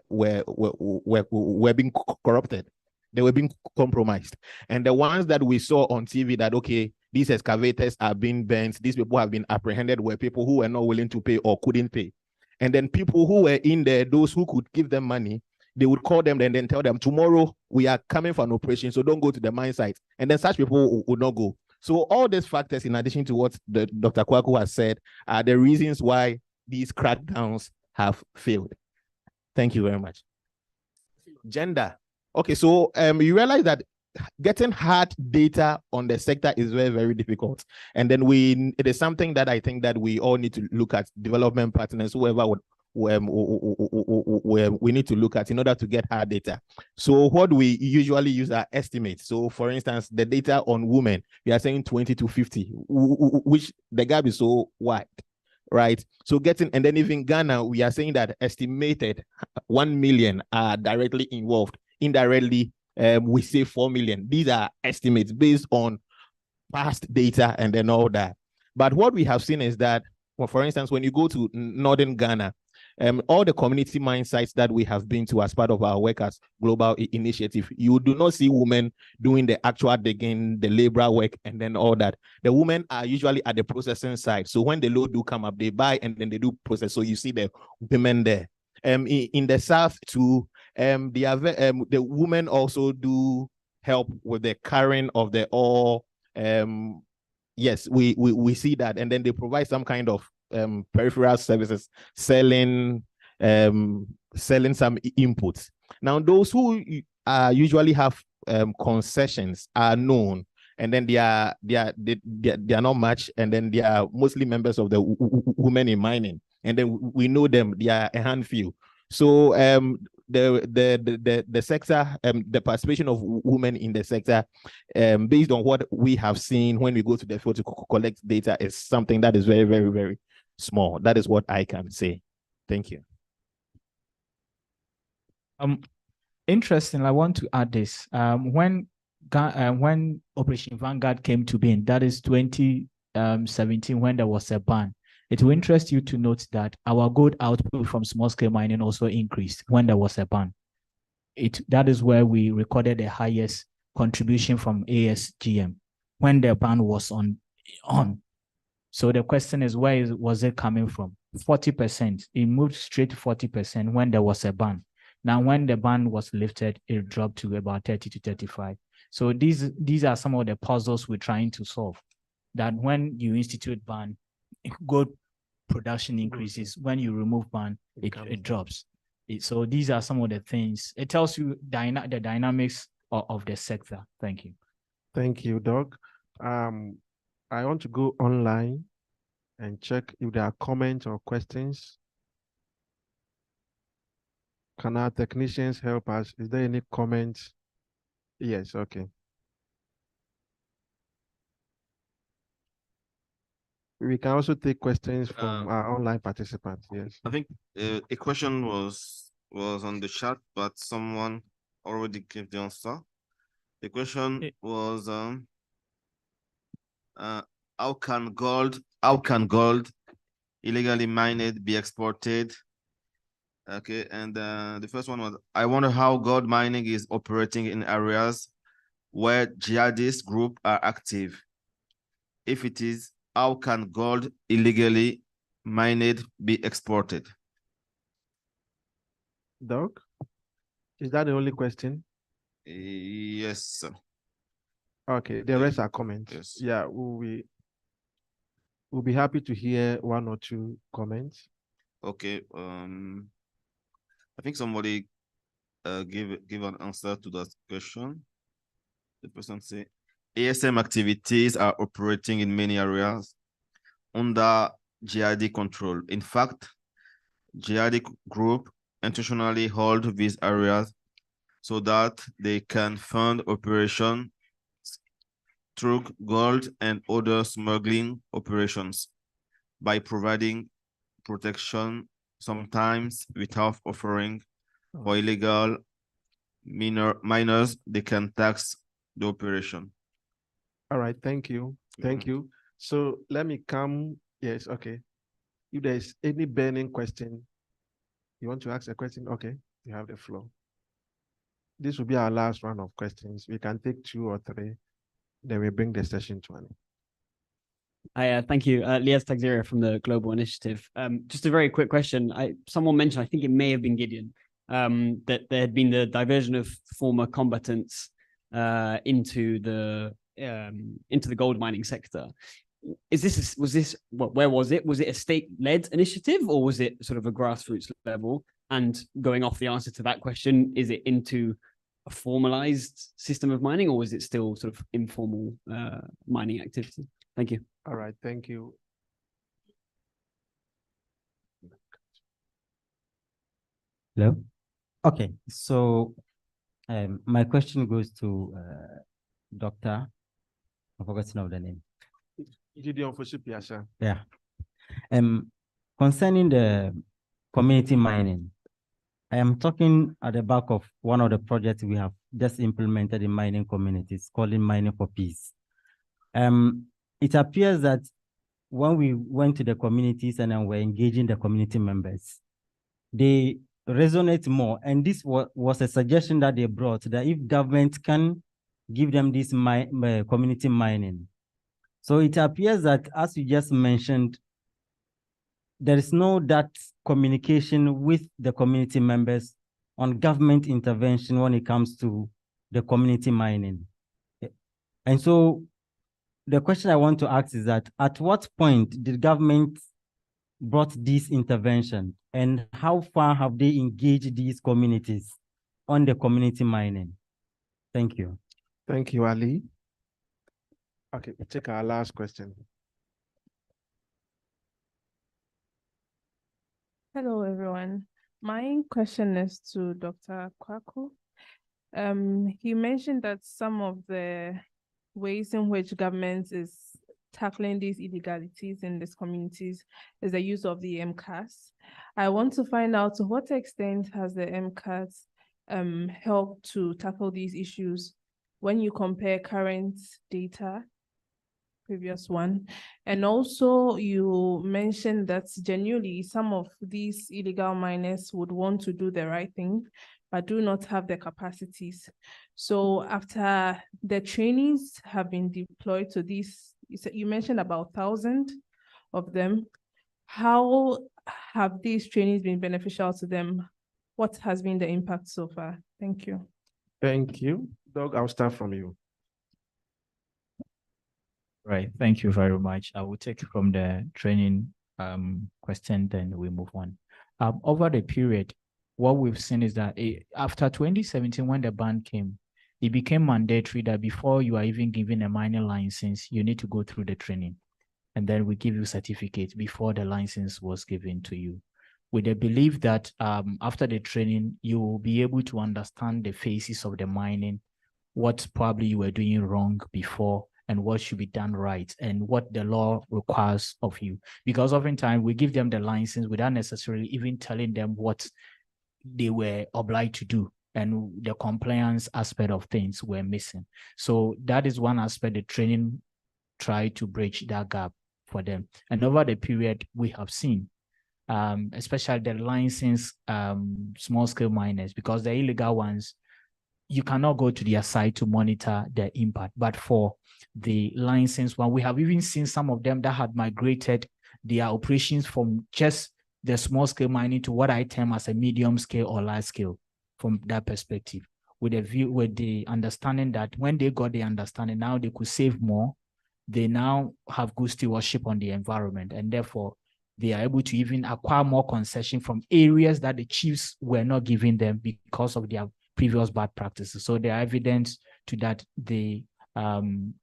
being corrupted. They were being compromised. And the ones that we saw on TV that, okay, these excavators are being bent, these people have been apprehended, were people who were not willing to pay or couldn't pay. And then people who were in there, those who could give them money, they would call them and then tell them, tomorrow we are coming for an operation, so don't go to the mine site. And then such people would not go. So all these factors, in addition to what Dr. Kwaku has said, are the reasons why these crackdowns have failed. Thank you very much. Gender. Okay, so you realize that getting hard data on the sector is very, very difficult. And then it is something that I think that we all need to look at, development partners, whoever we need to look at in order to get hard data. So what we usually use are estimates. So for instance, the data on women, we are saying 20 to 50, which the gap is so wide. Right. So and then even Ghana, we are saying that estimated 1 million are directly involved. Indirectly, we say 4 million. These are estimates based on past data and then all that. But what we have seen is that, well, for instance, when you go to northern Ghana, all the community mine sites that we have been to as part of our work as global initiative, you do not see women doing the actual digging, the labor work, and then all that. The women are usually at the processing side. So when the load do come up, they buy and then they do process. So you see the women there. In the south too, the women also do help with the carrying of the ore. Yes, we see that, and then they provide some kind of peripheral services, selling some inputs. Now, those who usually have concessions are known, and then they are not much, and then they are mostly members of the women in mining, and then we know them. They are a handful. So the sector, the participation of women in the sector, based on what we have seen when we go to the field to collect data, is something that is very, very, very small. That is what I can say. Thank you. Interesting. I want to add this. When Operation Vanguard came to being, that is 2017, when there was a ban. It will interest you to note that our gold output from small-scale mining also increased when there was a ban. That is where we recorded the highest contribution from ASGM when the ban was on. So the question is, where was it coming from? 40%. It moved straight to 40% when there was a ban. Now, when the ban was lifted, it dropped to about 30 to 35. So these are some of the puzzles we're trying to solve. That when you institute ban, gold production increases. When you remove ban, it drops. So these are some of the things. It tells you the dynamics of the sector. Thank you. Thank you, Doc. I want to go online and check if there are comments or questions. Can our technicians help us? Is there any comments? Yes, okay. We can also take questions from our online participants. Yes. I think a question was on the chat, but someone already gave the answer. The question was how can gold illegally mined be exported? Okay, and the first one was, I wonder how gold mining is operating in areas where jihadist groups are active. If it is, how can gold illegally mined be exported? Doc, is that the only question? Yes, sir. Okay, the rest are comments. Yes. Yeah, we'll be happy to hear one or two comments. Okay. I think somebody give an answer to that question. The person say, ASM activities are operating in many areas under jihadi control. In fact, jihadi group intentionally hold these areas so that they can fund operations through gold and other smuggling operations by providing protection, sometimes without offering for illegal miners, they can tax the operation. All right, thank you. Thank you. So let me come. Yes, okay. If there's any burning question, you want to ask a question? Okay, you have the floor. This will be our last round of questions. We can take 2 or 3, then we bring the session to an end. Thank you. Liaz Tagzira from the Global Initiative. Just a very quick question. Someone mentioned, I think it may have been Gideon, that there had been the diversion of former combatants into the gold mining sector. Where was it? Was it a state-led initiative, or was it sort of a grassroots level? And going off the answer to that question, is it into a formalized system of mining, or was it still sort of informal mining activity? Thank you. All right, thank you. Hello? Okay, so my question goes to Dr. I'm forgetting of the name. Gideon for Peasah. Yeah. Concerning the community mining, I am talking at the back of one of the projects we have just implemented in mining communities, called Mining for Peace. It appears that when we went to the communities and then we're engaging the community members, they resonate more. And this was a suggestion that they brought, that if government can give them this community mining. So it appears that, as you just mentioned, there is no that communication with the community members on government intervention when it comes to the community mining. And so the question I want to ask is that, at what point did government brought this intervention, and how far have they engaged these communities on the community mining? Thank you. Thank you, Ali. Okay, we'll take our last question. Hello, everyone. My question is to Dr. Kwaku. He mentioned that some of the ways in which government is tackling these illegalities in these communities is the use of the MCAS. I want to find out, to what extent has the MCAS helped to tackle these issues when you compare current data, previous one, and also you mentioned that genuinely some of these illegal miners would want to do the right thing, but do not have the capacities. So after the trainees have been deployed to these, you mentioned about 1,000 of them, how have these trainees been beneficial to them? What has been the impact so far? Thank you. Thank you. Doug, I'll start from you. Right, thank you very much. I will take from the training question, then we move on. Over the period, what we've seen is that after 2017, when the ban came, it became mandatory that before you are even given a mining license, you need to go through the training. And then we give you certificate before the license was given to you, with the belief that after the training, you will be able to understand the phases of the mining, what probably you were doing wrong before, and what should be done right, and what the law requires of you. Because oftentimes we give them the license without necessarily even telling them what they were obliged to do, and the compliance aspect of things were missing. So that is one aspect the training tried to bridge that gap for them. And over the period, we have seen, especially the licensed small-scale miners, because the illegal ones, you cannot go to their site to monitor their impact. But for the licensed one, we have even seen some of them that had migrated their operations from just the small scale mining to what I term as a medium scale or large scale from that perspective, with a view, with the understanding that when they got the understanding, now they could save more. They now have good stewardship on the environment, and therefore they are able to even acquire more concession from areas that the chiefs were not giving them because of their previous bad practices. So there are evidence to that the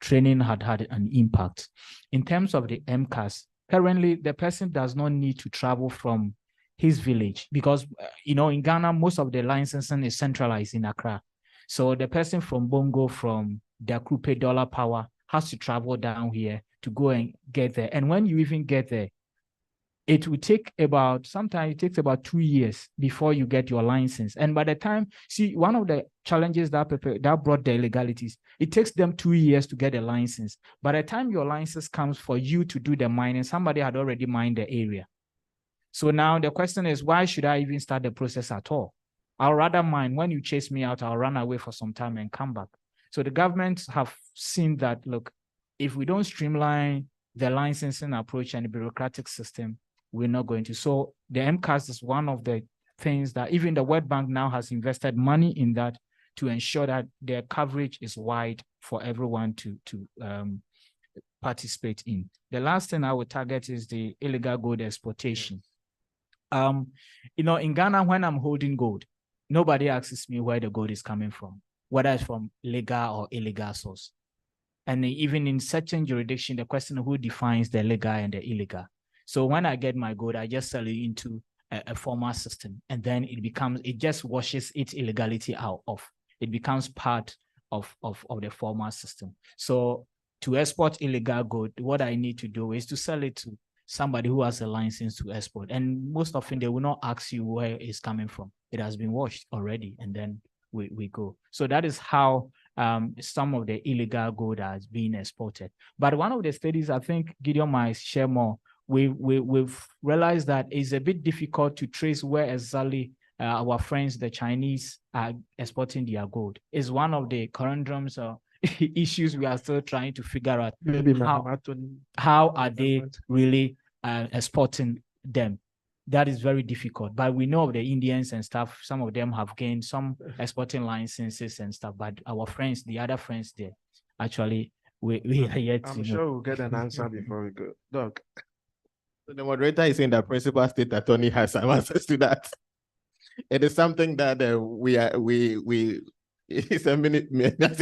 training had an impact. In terms of the MCAS, currently the person does not need to travel from his village, because in Ghana, most of the licensing is centralized in Accra. So the person from Bongo, from Dakupe, Dollar Power, has to travel down here to go and get there. And when you even get there, it will take sometimes it takes about 2 years before you get your license. And by the time, see, one of the challenges that brought the illegalities, it takes them 2 years to get a license. By the time your license comes for you to do the mining, somebody had already mined the area. So now the question is, why should I even start the process at all? I'll rather mine. When you chase me out, I'll run away for some time and come back. So the governments have seen that, look, if we don't streamline the licensing approach and the bureaucratic system, we're not going to. So the MCAS is one of the things that even the World Bank now has invested money in that to ensure that their coverage is wide for everyone to participate in. The last thing I would target is the illegal gold exploitation. In Ghana, when I'm holding gold, nobody asks me where the gold is coming from, whether it's from legal or illegal source. And even in certain jurisdiction, the question of who defines the legal and the illegal. So when I get my gold, I just sell it into a formal system, and then it just washes its illegality out of. It becomes part of the formal system. So to export illegal gold, what I need to do is to sell it to somebody who has a license to export. And most often they will not ask you where it's coming from. It has been washed already, and then we go. So that is how some of the illegal gold has been exported. But one of the studies, I think Gideon might share more, we've realized that it's a bit difficult to trace where exactly our friends, the Chinese, are exporting their gold. It's one of the conundrums or issues we are still trying to figure out. Maybe How are they really exporting them? That is very difficult. But we know of the Indians and stuff. Some of them have gained some exporting licenses and stuff. But our friends, the other friends there, actually, we are yet I'm to sure know. we'll get an answer before we go. Doc. So the moderator is saying that principal state attorney has some answers to that. It is something that it's a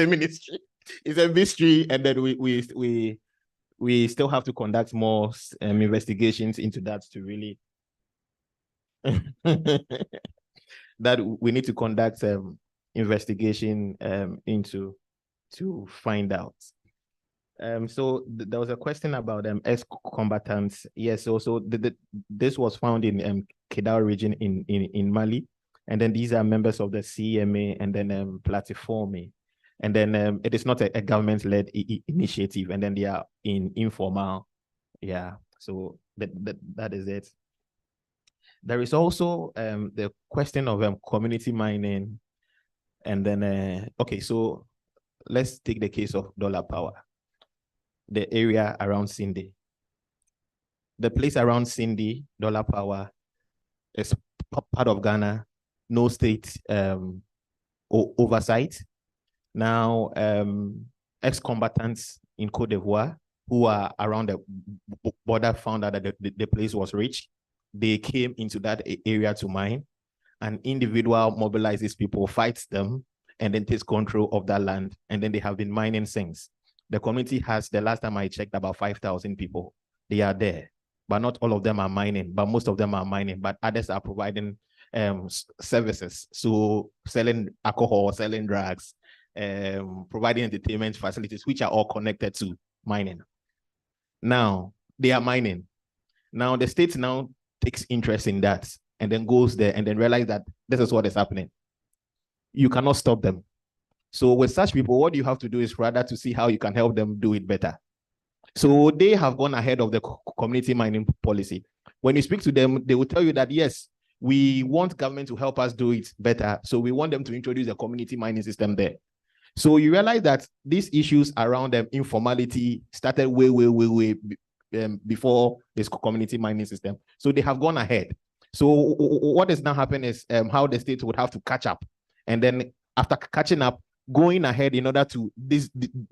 ministry. It's a mystery, and then we still have to conduct more investigations into that to really that we need to conduct investigation into to find out. So there was a question about ex-combatants. Yes, so this was found in Kidal region in Mali, and then these are members of the CMA and then Platiforme, and then it is not a government-led initiative, and then they are in informal. Yeah, so that is it. There is also the question of community mining, and then okay, so let's take the case of Dollar Power, the area around Cindy. The place around Cindy, Dollar Power, is part of Ghana, no state oversight. Now, ex-combatants in Côte d'Ivoire who are around the border found out that the place was rich. They came into that area to mine. An individual mobilizes people, fights them, and then takes control of that land. And then they have been mining since. The community has, the last time I checked, about 5,000 people. They are there, but not all of them are mining, but most of them are mining, but others are providing services. So selling alcohol, selling drugs, providing entertainment facilities, which are all connected to mining. Now, they are mining. Now, the state now takes interest in that and then goes there and then realize that this is what is happening. You cannot stop them. So with such people, what you have to do is rather to see how you can help them do it better. So they have gone ahead of the community mining policy. When you speak to them, they will tell you that, yes, we want government to help us do it better. So we want them to introduce a community mining system there. So you realize that these issues around informality started way before this community mining system. So they have gone ahead. So what is now happening is how the state would have to catch up. And then after catching up, going ahead in order to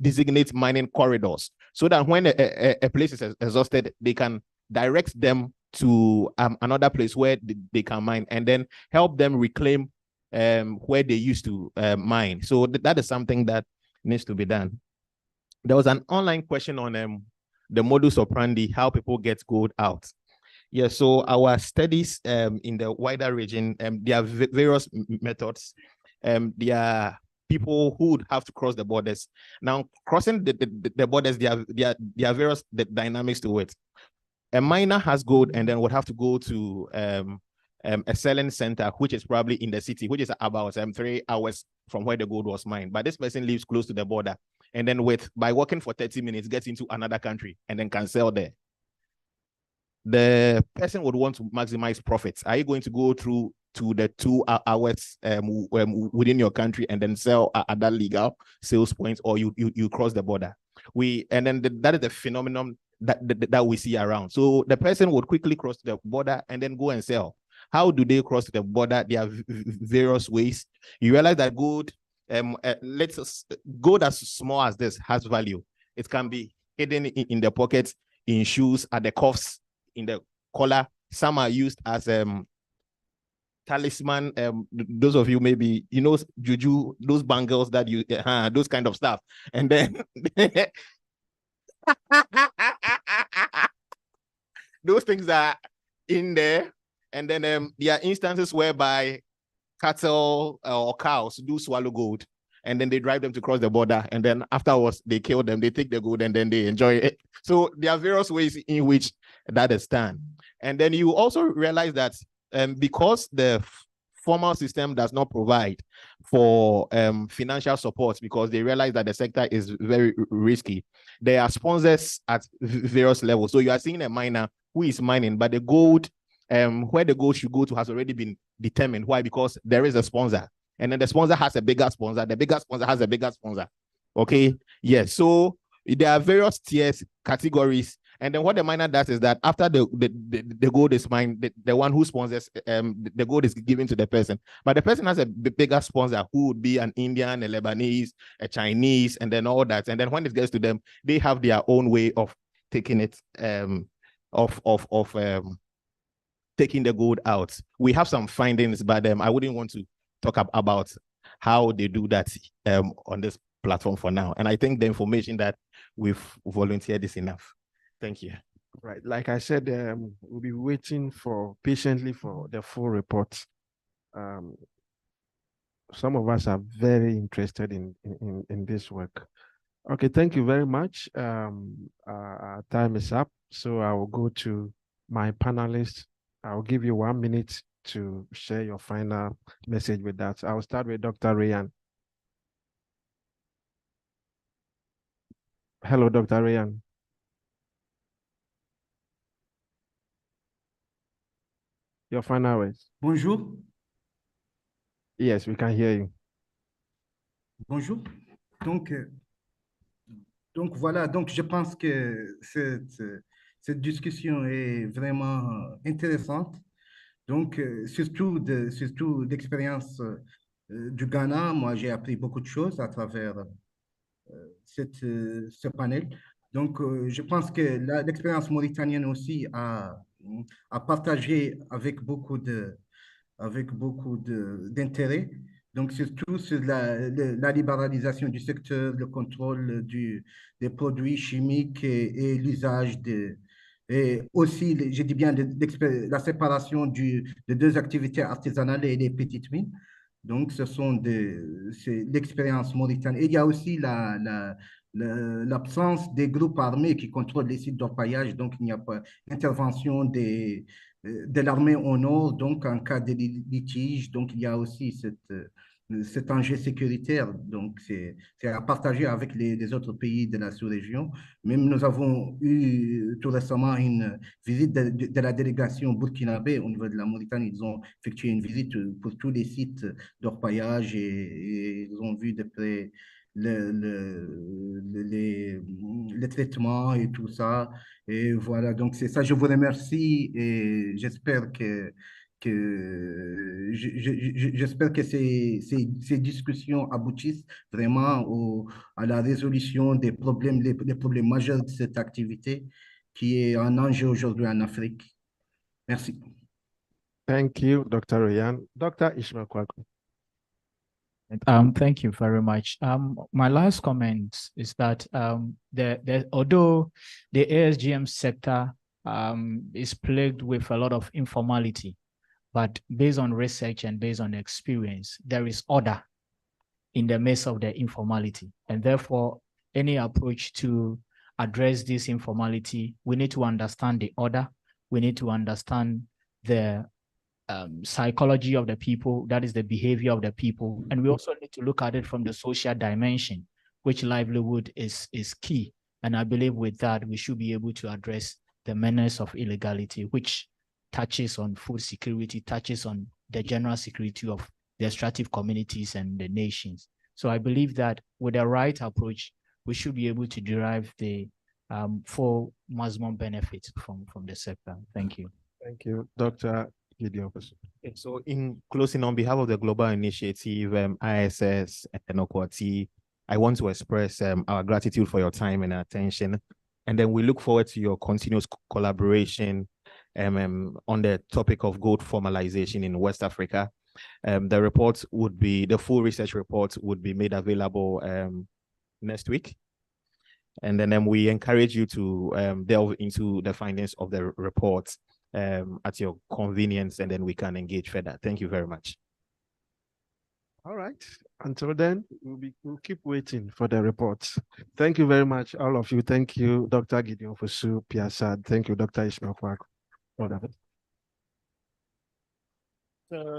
designate mining corridors so that when a place is exhausted, they can direct them to another place where they can mine and then help them reclaim where they used to mine. So that is something that needs to be done. There was an online question on the modus operandi, how people get gold out. Yeah, so our studies in the wider region, there are various methods. There are people who would have to cross the borders. Now, crossing the borders, there are various dynamics to it. A miner has gold and then would have to go to a selling center, which is probably in the city, which is about 3 hours from where the gold was mined. But this person lives close to the border. And then by walking for 30 minutes, gets into another country and then can sell there. The person would want to maximize profits. Are you going to go through to the 2 hours within your country and then sell at that legal sales points, or you cross the border? That is the phenomenon that we see around. So the person would quickly cross the border and then go and sell. How do they cross the border? There are various ways. You realize that gold, gold as small as this has value. It can be hidden in the pockets, in shoes, at the cuffs, in the collar. Some are used as talisman. Those of you maybe, juju, those bangles that you, those kind of stuff. And then those things are in there. And then there are instances whereby cattle or cows do swallow gold, and then they drive them to cross the border, and then afterwards they kill them, they take the gold, and then they enjoy it. So there are various ways in which that is done. And then you also realize that because the formal system does not provide for financial support, because they realize that the sector is very risky, there are sponsors at various levels. So you are seeing a miner who is mining, but the gold, where the gold should go to has already been determined. Why? Because there is a sponsor, and then the sponsor has a bigger sponsor. The bigger sponsor has a bigger sponsor. Okay. Yes. So there are various tiers, categories. And then what the miner does is that after the gold is mined, the one who sponsors, the gold is given to the person. But the person has a bigger sponsor who would be an Indian, a Lebanese, a Chinese, and then all that. And then when it gets to them, they have their own way of taking it, taking the gold out. We have some findings, but I wouldn't want to talk about how they do that on this platform for now. And I think the information that we've volunteered is enough. Thank you. Right. Like I said, we'll be waiting patiently for the full report. Some of us are very interested in this work. Okay, thank you very much. Our time is up, so I will go to my panelists. I'll give you 1 minute to share your final message with that. I'll start with Dr. Rayan. Hello, Dr. Rayan. Your final words. Bonjour. Yes, we can hear you. Bonjour. Donc voilà, donc je pense que cette discussion est vraiment intéressante. Donc, surtout d'expérience du Ghana, moi j'ai appris beaucoup de choses à travers ce panel. Donc, je pense que l'expérience mauritanienne aussi a partagé avec beaucoup d'intérêt. Donc, surtout sur la libéralisation du secteur, le contrôle des produits chimiques et l'usage et aussi, je dis bien, la séparation de deux activités artisanales et les petites mines. Donc, c'est l'expérience mauritanienne. Et il y a aussi l'absence des groupes armés qui contrôlent les sites d'orpaillage. Donc, il n'y a pas d'intervention de l'armée au nord. Donc, en cas de litige, donc il y a aussi cet enjeu sécuritaire. Donc, c'est à partager avec les autres pays de la sous-région. Même nous avons eu tout récemment une visite de la délégation burkinabé au niveau de la Mauritanie. Ils ont effectué une visite pour tous les sites d'orpaillage et ils ont vu de près les traitements et tout ça. Et voilà, donc c'est ça. Je vous remercie et j'espère que ces discussions aboutissent vraiment à la résolution des problèmes majeurs de cette activité qui est un enjeu aujourd'hui en Afrique. Merci. Thank you, Dr. Rayan. Dr. Ishmael Kwaku. Thank you very much. My last comment is that although the ASGM sector is plagued with a lot of informality, but based on research and based on experience, there is order in the midst of the informality. And therefore, any approach to address this informality, we need to understand the order. We need to understand the psychology of the people, that is the behavior of the people. And we also need to look at it from the social dimension, which livelihood is key. And I believe with that, we should be able to address the menace of illegality, which touches on food security, touches on the general security of the extractive communities and the nations. So I believe that with the right approach, we should be able to derive the full maximum benefit from the sector. Thank you. Thank you, Dr. Gideon. So in closing, on behalf of the Global Initiative, ISS, and OKWAT, I want to express our gratitude for your time and attention. And then we look forward to your continuous collaboration on the topic of gold formalization in West Africa. The full research report would be made available next week. And then we encourage you to delve into the findings of the report at your convenience, and then we can engage further. Thank you very much. All right. Until then, we'll keep waiting for the reports. Thank you very much, all of you. Thank you, Dr. Gideon Osofu, Peasah. Thank you, Dr. Ishmael Kwaku.